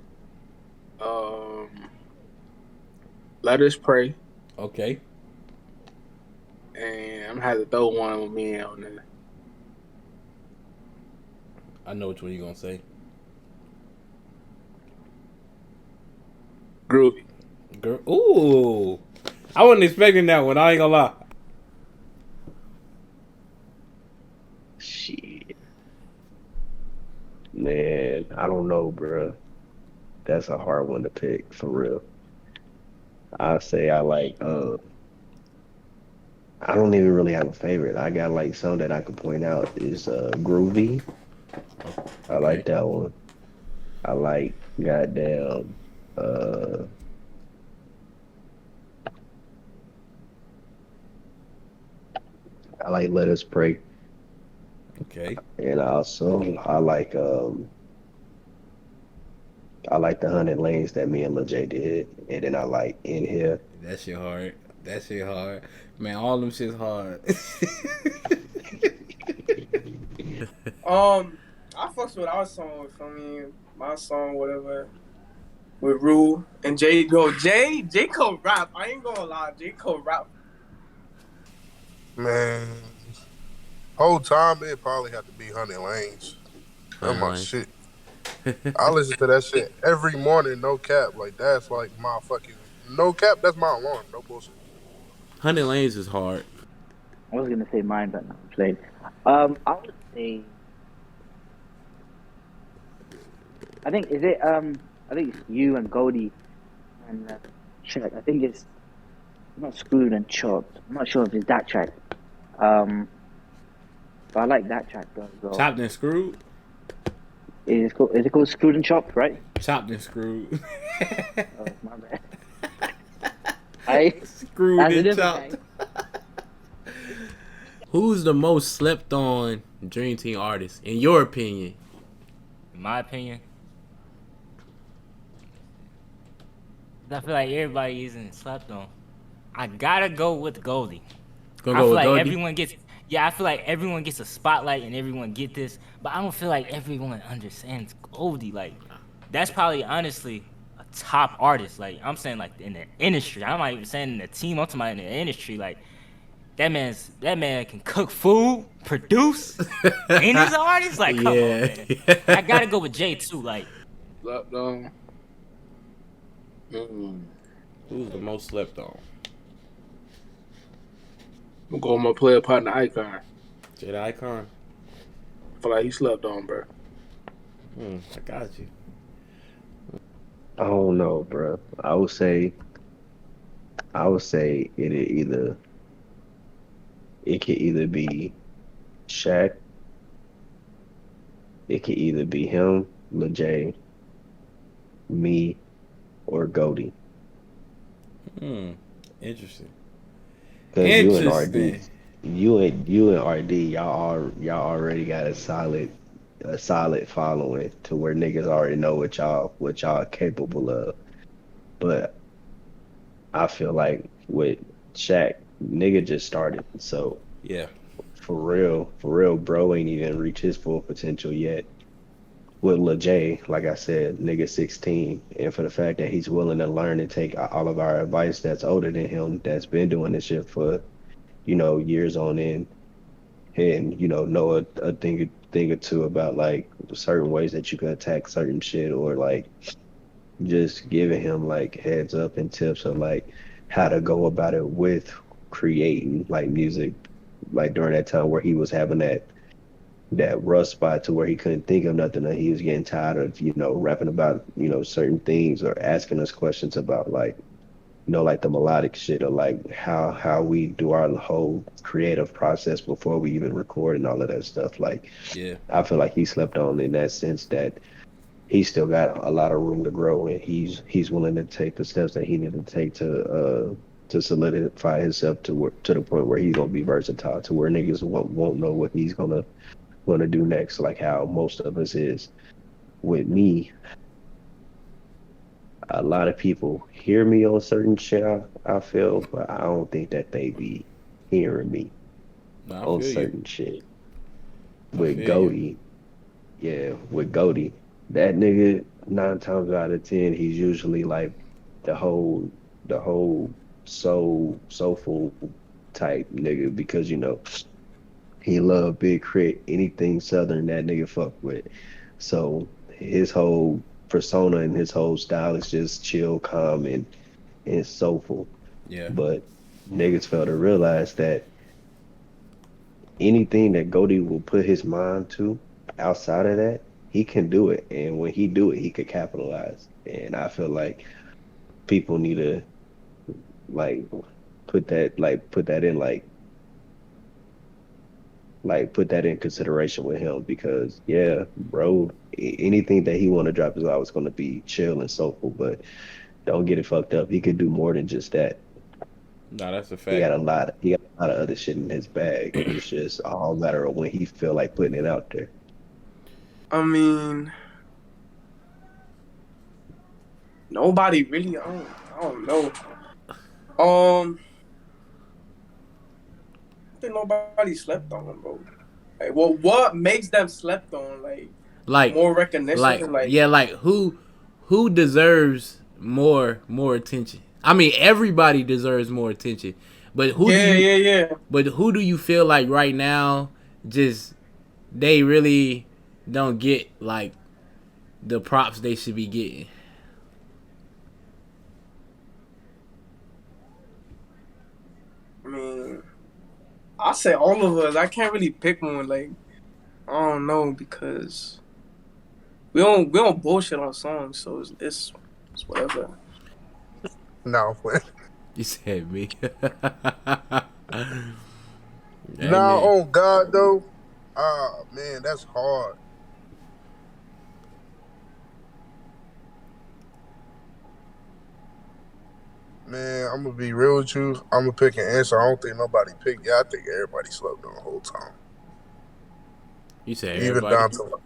Let Us Pray, Okay. and I'm gonna have to throw one with me on there. I know which one you're gonna say. Groovy. Girl, ooh, I wasn't expecting that one. I ain't gonna lie. Shit, man, I don't know, bro. That's a hard one to pick for real. I say I like. I don't even really have a favorite. I got like some that I could point out is Groovy. I like that one. I like goddamn. I like Let Us Pray. Okay. And also I like the 100 Lanes that me and Lil J did. And then I like In Here. That shit hard. Man, all them shit's hard. I fucks with our song. I mean, my song, whatever, with Rule and J. Cole rap. I ain't gonna lie, J. Cole rap. Man, whole time it probably had to be 100 Lanes. That's my Lanes. shit. I listen to that shit every morning, no cap. Like, that's like my fucking, no cap, that's my alarm, no bullshit. 100 Lanes is hard. I was gonna say mine, but not played. I would say. I think it's you and Goldie and track. I think it's not Screwed and Chopped. I'm not sure if it's that track. But I like that track though as well. Chopped and screwed. Is it called Screwed and Chopped, right? Chopped and screwed. Oh, my bad. I Screwed that's a and different chopped. thing. Who's the most slept on Dream Team artist, in your opinion? In my opinion, I feel like everybody isn't slept on. I gotta go with Goldie. Gonna I go feel with like Goldie? everyone gets. Yeah, I feel like everyone gets a spotlight and everyone get this, but I don't feel like everyone understands Goldie. Like, that's probably honestly a top artist. Like, I'm saying like in the industry. I'm not even saying in the team. I'm talking about in the industry. Like, that man can cook food, produce, and he's an artist. Like, come on, Yeah. man. I gotta go with Jay too. Like, Slept on. Who's the most slept on? I'm going with my player partner Icon. Jay the Icon. I feel like he slept on, bro. I got you. I don't know, bro. I would say it could either be Shaq, it could either be him, Lil J, me, or Goldie. Interesting. Cause Interesting. you and RD, y'all already got a solid following to where niggas already know what y'all capable of. But I feel like with Shaq, nigga just started. So Yeah. for real, bro ain't even reached his full potential yet. With Lil J, like I said, nigga 16. And for the fact that he's willing to learn and take all of our advice that's older than him, that's been doing this shit for, years on end, and, know a thing or two about like certain ways that you can attack certain shit, or like just giving him like heads up and tips of like how to go about it with creating like music, like during that time where he was having that rough spot to where he couldn't think of nothing, and he was getting tired of rapping about certain things or asking us questions about like like the melodic shit, or like how we do our whole creative process before we even record and all of that stuff. Like, Yeah. I feel like he slept on in that sense, that he still got a lot of room to grow, and he's willing to take the steps that he needed to take to solidify himself to the point where he's gonna be versatile, to where niggas won't know what he's gonna do next, like how most of us is. With me, a lot of people hear me on certain shit, I feel, but I don't think that they be hearing me No, I on feel you. certain shit. I With feel you. Goldie, yeah, with Goldie, that nigga 9 times out of 10, he's usually like the whole soulful type nigga, because he love Big Crit, anything Southern that nigga fuck with. So his whole persona and his whole style is just chill, calm, and soulful. Yeah. But niggas fail to realize that anything that Goldie will put his mind to outside of that, he can do it. And when he do it, he could capitalize. And I feel like people need to like put that in put that in consideration with him, because yeah, bro, anything that he want to drop is always going to be chill and soulful, but don't get it fucked up. He could do more than just that. No, that's a He fact. got a lot of other shit in his bag. It's just all a matter of when he feel like putting it out there. I mean, nobody really. I don't know. I think nobody slept on them, bro. Like, well, what makes them slept on? Like, More recognition. like who deserves more attention? I mean, everybody deserves more attention, but Yeah. But who do you feel like right now just they really don't get like the props they should be getting? I mean, I say all of us. I can't really pick one. Like, I don't know, because we don't bullshit on songs, so it's whatever. No, You said me. nah, Amen. on God though, Ah, man, that's hard. Man, I'm gonna be real with you. I'm gonna pick an answer. I don't think nobody picked. Yeah, I think everybody slept on the whole time, You say even everybody? down to like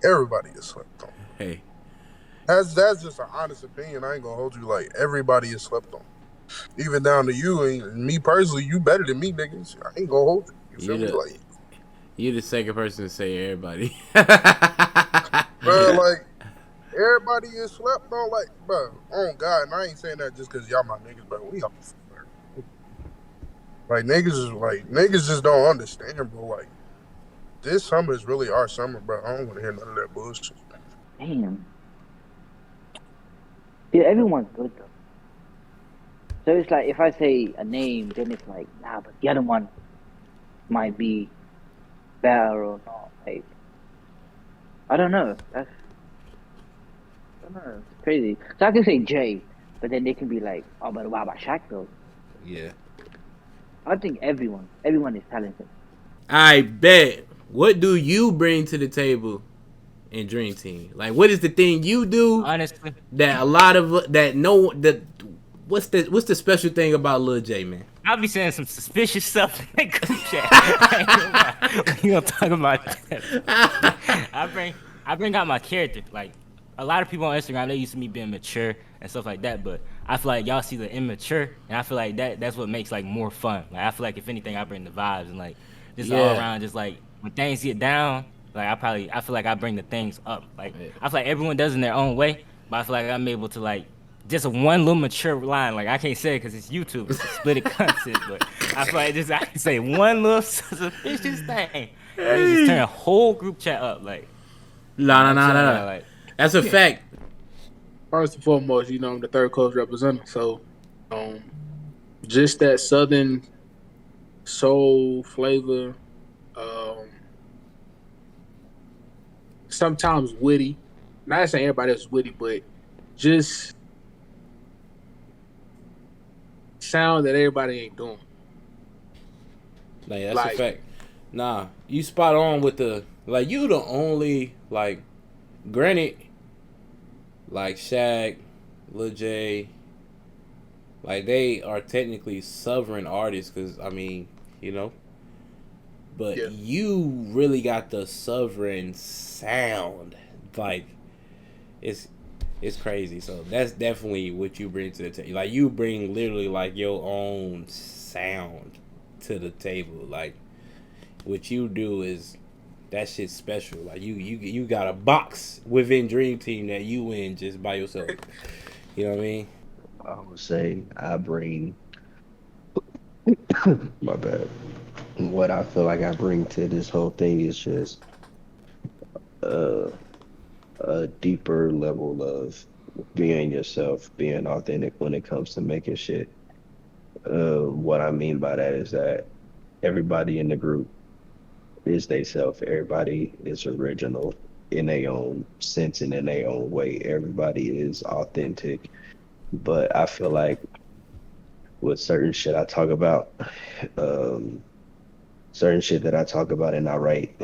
everybody is slept on. Hey, That's just an honest opinion. I ain't gonna hold you. Like everybody is slept on, even down to you and me personally. You better than me, niggas. I ain't gonna hold you. You feel you me? the Like, you the second person to say everybody. bro, like everybody is slept on. Like, bro, on God, and I ain't saying that just because y'all my niggas, but we all like niggas just don't understand, bro. Like this summer is really our summer, bro. I don't want to hear none of that bullshit. Damn. Yeah, everyone's good though. So it's like if I say a name, then it's like, nah, but the other one might be better or not. Like, I don't know. I don't know. It's crazy. So I can say Jay, but then they can be like, oh, but what about Shaq though? Yeah. I think everyone is talented. I bet. What do you bring to the table in Dream Team? Like, what is the thing you do Honestly, that a lot of that no that what's the special thing about Lil J, man? I'll be saying some suspicious stuff in that group chat. I ain't gonna lie. We gonna talk about that. I bring out my character. Like a lot of people on Instagram, they used to me being mature and stuff like that, but I feel like y'all see the immature, and I feel like that's what makes like more fun. Like I feel like if anything, I bring the vibes and like just all Yeah. around, just like when things get down, like I feel like I bring the things up. Like I feel like everyone does in their own way, but I feel like I'm able to like just one little mature line. Like I can't say it because it's YouTube, it's a split content, but I feel like just I can say one little suspicious thing, and it just turn a whole group chat up. Like you Nah, know nah, what I'm nah, saying? nah, Man? nah. Like That's a fact. First and foremost, I'm the third coast representative, so um, just that southern soul flavor, um, sometimes witty. Not saying everybody else is witty, but just sound that everybody ain't doing. Like that's a Like, fact. Nah, you spot on with the like you the only like granted like Shaq, Lil J, like they are technically sovereign artists because I mean you know, but yeah, you really got the sovereign sound. Like it's it's crazy. So that's definitely what you bring to the table. Like you bring literally like your own sound to the table. Like what you do is that shit's special. Like you got a box within Dream Team that you in just by yourself. You know what I mean? I would say I bring my bad. What I feel like I bring to this whole thing is just uh, a deeper level of being yourself, being authentic when it comes to making shit. What I mean by that is that everybody in the group is they self. Everybody is original in their own sense and in their own way. Everybody is authentic. But I feel like with certain shit I talk about, um, certain shit that I talk about and I write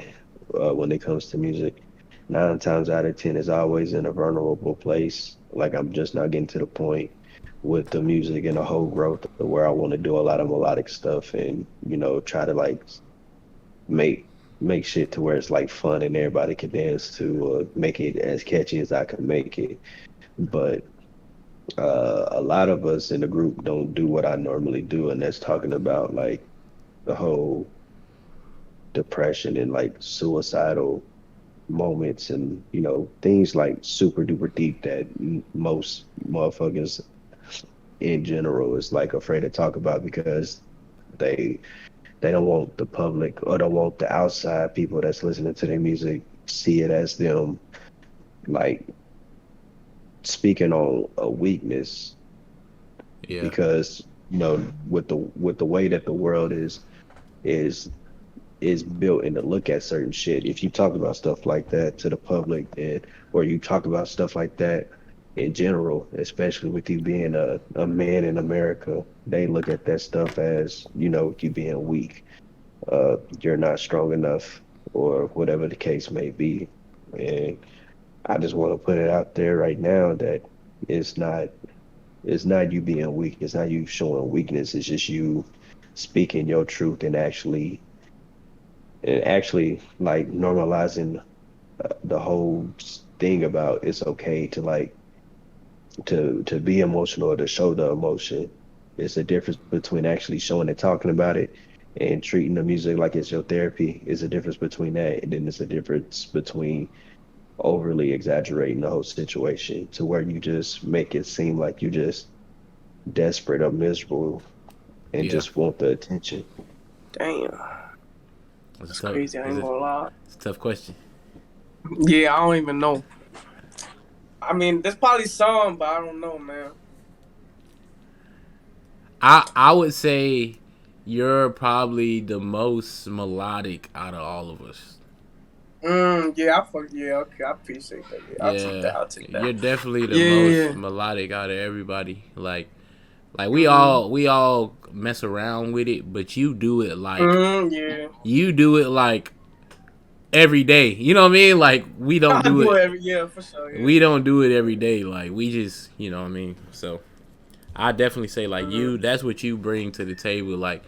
when it comes to music, 9 times out of 10 is always in a vulnerable place. Like I'm just not getting to the point with the music and the whole growth of where I want to do a lot of melodic stuff and try to like make make shit to where it's like fun and everybody can dance to make it as catchy as I can make it. But a lot of us in the group don't do what I normally do, and that's talking about like the whole depression and like suicidal moments and things like super duper deep that most motherfuckers in general is like afraid to talk about because they they don't want the public or don't want the outside people that's listening to their music see it as them like speaking on a weakness Yeah. because with the way that the world is is built in to look at certain shit. If you talk about stuff like that to the public, and or you talk about stuff like that in general, especially with you being a man in America, they look at that stuff as you being weak. You're not strong enough. or whatever the case may be. And I just want to put it out there right now that it's not it's not you being weak, it's not you showing weakness, it's just you speaking your truth and actually like normalizing the whole thing about it's okay to like to be emotional or to show the emotion. It's a difference between actually showing and talking about it and treating the music like it's your therapy. Is a difference between that, and then there's a difference between overly exaggerating the whole situation to where you just make it seem like you just desperate or miserable and Yeah, just want the attention. Damn, it's that's tough. crazy. I ain't gonna lie. It's a tough question. Yeah, I don't even know. I mean, there's probably some, but I don't know, man. I would say you're probably the most melodic out of all of us. Yeah, yeah, okay, I appreciate that. Yeah, I'll take Yeah, that. I'll take that. you're definitely the most Yeah. melodic out of everybody. Like we Mm-hmm. all we all mess around with it, but Yeah. you do it like every day. You know what I mean? Like I do it every year for sure. Yeah. we don't do it every day. Like we just you know what I mean. So I definitely say like Mm-hmm. you. That's what you bring to the table. Like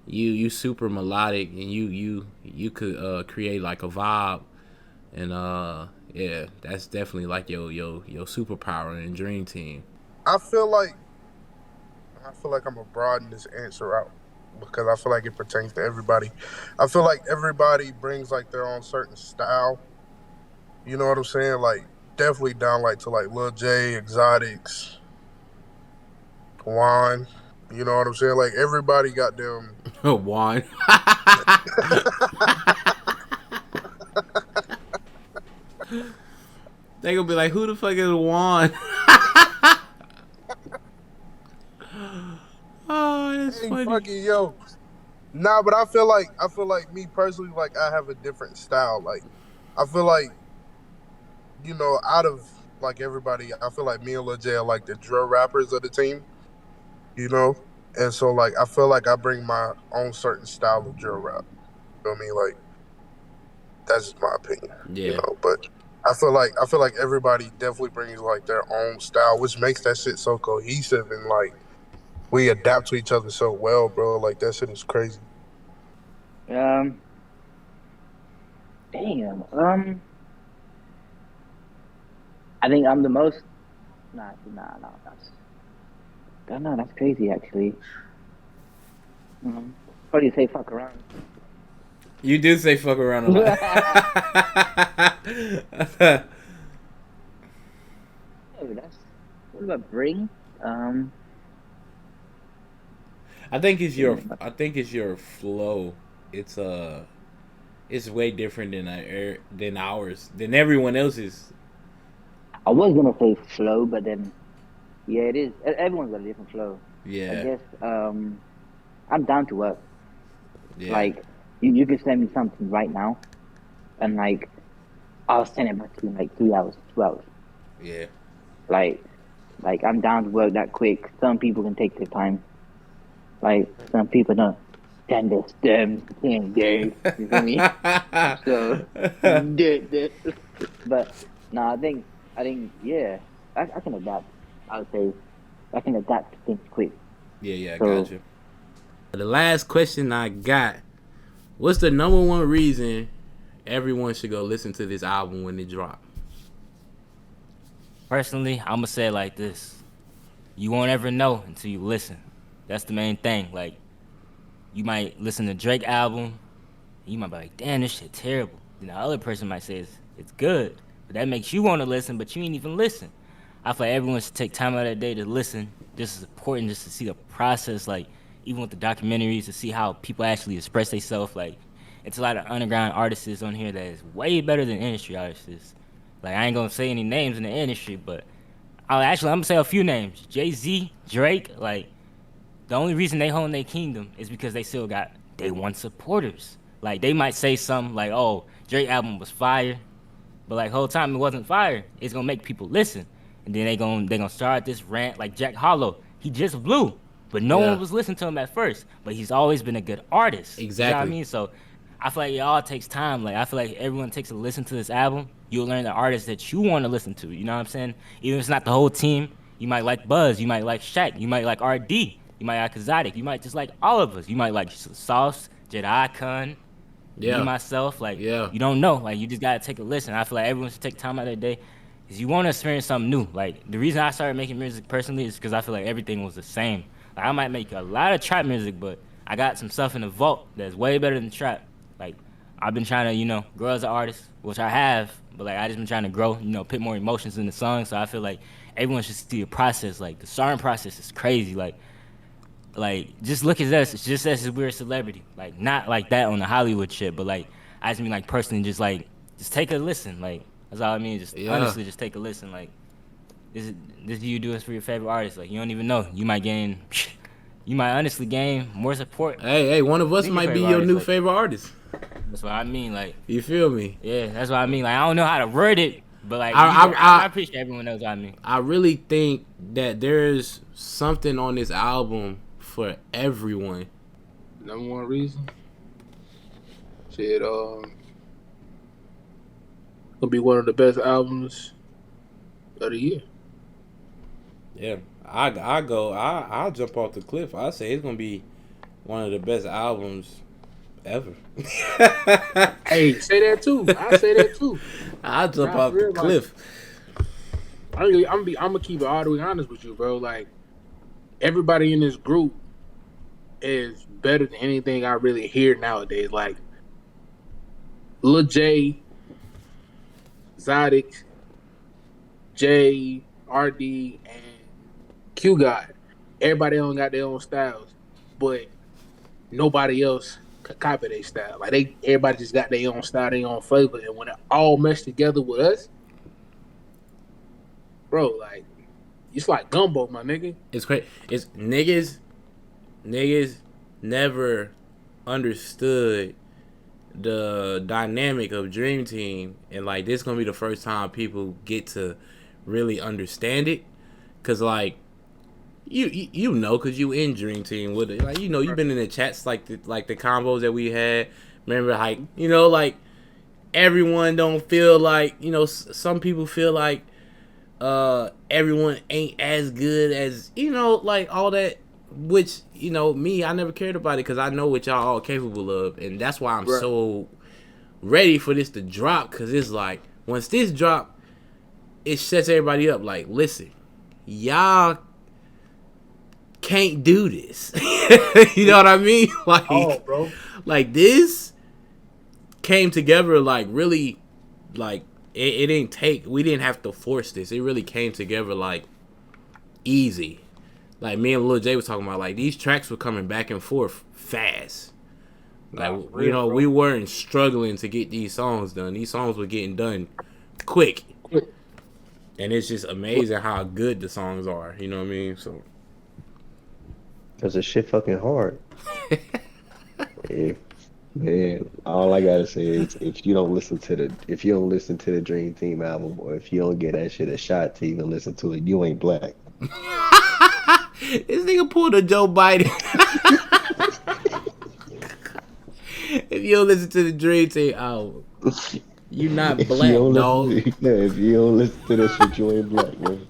you super melodic and you could create like a vibe and yeah, that's definitely like your superpower and dream team. I feel like I'm gonna broaden this answer out because I feel like it pertains to everybody. I feel like everybody brings like their own certain style. You know what I'm saying? Like definitely down like to like Lil J, Exotics, Juan. You know what I'm saying? Like everybody got them. Juan. They gonna be like, who the fuck is Juan? Oh, that's Hey, funny. fucking yo. Nah, but I feel like me personally, like I have a different style. Like I feel like out of like everybody, I feel like me and Lil J are like the drill rappers of the team. You know, and so like I feel like I bring my own certain style of drill rap. You know what I mean? Like that's just my opinion. Yeah, But I feel like everybody definitely brings like their own style, which makes that shit so cohesive and like we adapt to each other so well, bro. Like that shit is crazy. Um, damn. I think I'm the most. No. That's crazy actually. Probably say fuck around. you did say fuck around a lot. Oh, that's what about bring? Um, I think it's your flow. It's it's way different than ours than everyone else's. I was gonna say flow, but then yeah, it is. Everyone's got a different flow. I Yeah, guess. I'm down to work. yeah, Like you can send me something right now, and like I'll send it back to you in like 3 hours, 2 hours. yeah. Like I'm down to work that quick. Some people can take their time. Like some people don't stand their stems in day. You feel me? So, but no, I think yeah, I can adapt. I would say I can adapt to things quick. Yeah, I got So you. The last question I got: what's the number one reason everyone should go listen to this album when it drop? Personally, I'm gonna say it like this: you won't ever know until you listen. That's the main thing. Like, you might listen to Drake album, and you might be like, "Damn, this shit terrible." Then the other person might say it's good, but that makes you want to listen, but you ain't even listen. I feel like everyone should take time out of their day to listen. This is important just to see the process, like even with the documentaries, to see how people actually express themselves. Like, it's a lot of underground artists on here that is way better than industry artists. Like, I ain't gonna say any names in the industry, but I'm gonna say a few names: Jay-Z, Drake. Like, the only reason they hold their kingdom is because they still got day one supporters. Like, they might say something like, "Oh, Drake album was fire," but like whole time it wasn't fire. It's gonna make people listen, and then they gonna start this rant like Jack Harlow. He just blew, but no one Yeah, was listening to him at first. But he's always been a good artist. You know what I exactly. mean? So I feel like it all takes time. Like I feel like everyone takes a listen to this album, you'll learn the artists that you want to listen to. You know what I'm saying? Even if it's not the whole team, you might like Buzz, you might like Shaq, you might like RD, you might like Exotic, you might just like all of us. You might like Sauce, Jedi Icon, me Yeah. myself. Like Yeah. you don't know. Like you just gotta take a listen. I feel like everyone should take time out of their day. Cause you want to experience something new. Like the reason I started making music personally is because I feel like everything was the same. Like I might make a lot of trap music, but I got some stuff in the vault that's way better than trap. Like I've been trying to, grow as an artist, which I have, but like I just been trying to grow, put more emotions in the song. So I feel like everyone should see the process. Like the starting process is crazy. Like just look at us. It's just us as we're a celebrity. Like not like that on the Hollywood shit, but like I just mean like personally, just take a listen. Like that's all I mean. Just Yeah. honestly, just take a listen. Like this you do this for your favorite artist. Like you don't even know. You might honestly gain more support. Hey, one of us Than might be favorite your artist, new like- favorite artist. That's what I mean. Like You feel me? yeah, that's what I mean. Like I don't know how to word it, but like I- I appreciate everyone knows what I mean. I really think that there's something on this album for everyone. Number one reason. Shit, gonna be one of the best albums of the year. Yeah, I'll jump off the cliff. I say it's gonna be one of the best albums ever. Hey, say that too. I say that too. I'll jump Nah, off for the real, like- cliff. I'm gonna keep it all the way honest with you, bro. Like everybody in this group is better than anything I really hear nowadays. Like Lil J, Zotic, J, RD, and Q God. Everybody else got their own styles, but nobody else could copy their style. Like everybody just got their own style, their own flavor, and when it all meshed together with us, bro, like it's like gumbo, my nigga. It's crazy. It's niggas never understood the dynamic of Dream Team, and like this gonna be the first time people get to really understand it, cause like you know, cause you in Dream Team with it, like you've been in the chats like the combos that we had. Remember, like like everyone don't feel like some people feel like everyone ain't as good as like all that, which me, I never cared about it because I know what y'all all capable of, and that's why I'm so ready for this to drop, because it's like once this drop, it sets everybody up like, listen, y'all can't do this. You know what I mean? Like, Oh, bro. like this came together like really, like it didn't take, we didn't have to force this. It really came together like easy. Like me and Lil J was talking about, like these tracks were coming back and forth fast. Like real, bro. we weren't struggling to get these songs done. These songs were getting done quick. And it's just amazing how good the songs are. You know what I mean? So Cause the shit fucking hard. Man, all I gotta say is if you don't listen to the Dream Team album, or if you don't get that shit a shot to even listen to it, you ain't black. this nigga pulled a Joe Biden. If you don't listen to the Dream Team album, you not black, dog. If you don't listen to that shit, you ain't black, man.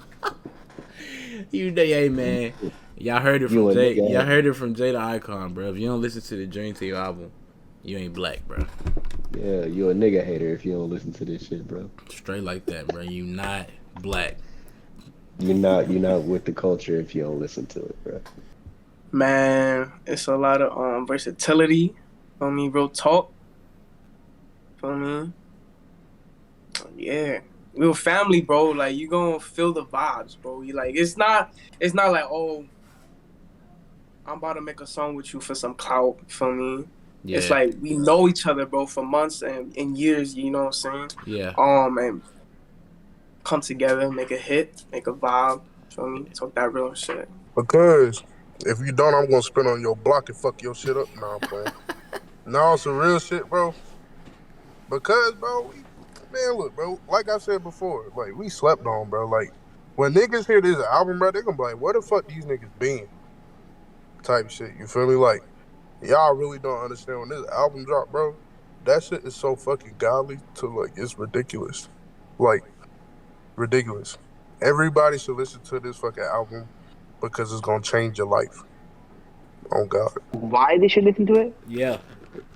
Hey man, y'all heard it You from a Jay. nigga. Y'all heard it from Jada Icon, bro. If you don't listen to the Dream Team album, you ain't black, bro. Yeah, you a nigga hater if you don't listen to this shit, bro. Straight like that, bro. You not black. You're not with the culture if you don't listen to it, bro. Man, it's a lot of versatility. Feel me, real talk. Feel me? Yeah. We're family, bro. Like you gonna feel the vibes, bro. You like it's not like, oh, I'm about to make a song with you for some clout, feel me? Yeah. It's like we know each other, bro, for months and years, you know what I'm saying? Yeah. And come together, make a hit, make a vibe, feel me? Talk that real shit. Because if you don't, I'm gonna spin on your block and fuck your shit up. Nah, I'm playing. No, it's some real shit, bro. Because, bro, man, look, bro. Like I said before, like we slept on, bro. Like when niggas hear this album, bro, they gonna be like, "Where the fuck these niggas been?" Type shit. You feel me? Like y'all really don't understand when this album dropped, bro. that shit is so fucking godly to like it's ridiculous. Like ridiculous. Everybody should listen to this fucking album because it's gonna change your life. Oh God. Why they should listen to it? Yeah.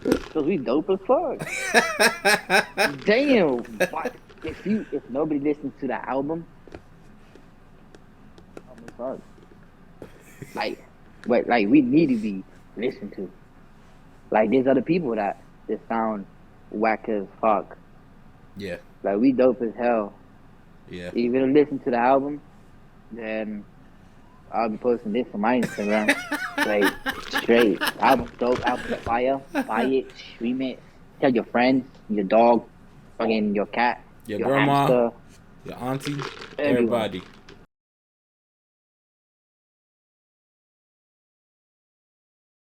Because we dope as fuck. Damn. Why? If nobody listens to the album, fuck. Like, we need to be listened to. Like, there's other people that just sound whack as fuck. Yeah. Like, we dope as hell. Yeah. If you don't listen to the album, then I'll be posting this on my Instagram. Like, straight. Album's dope, album's fire. Buy it, stream it. Tell your friends, your dog, fucking your cat, Your your grandma, hamster, your auntie, everyone. everybody.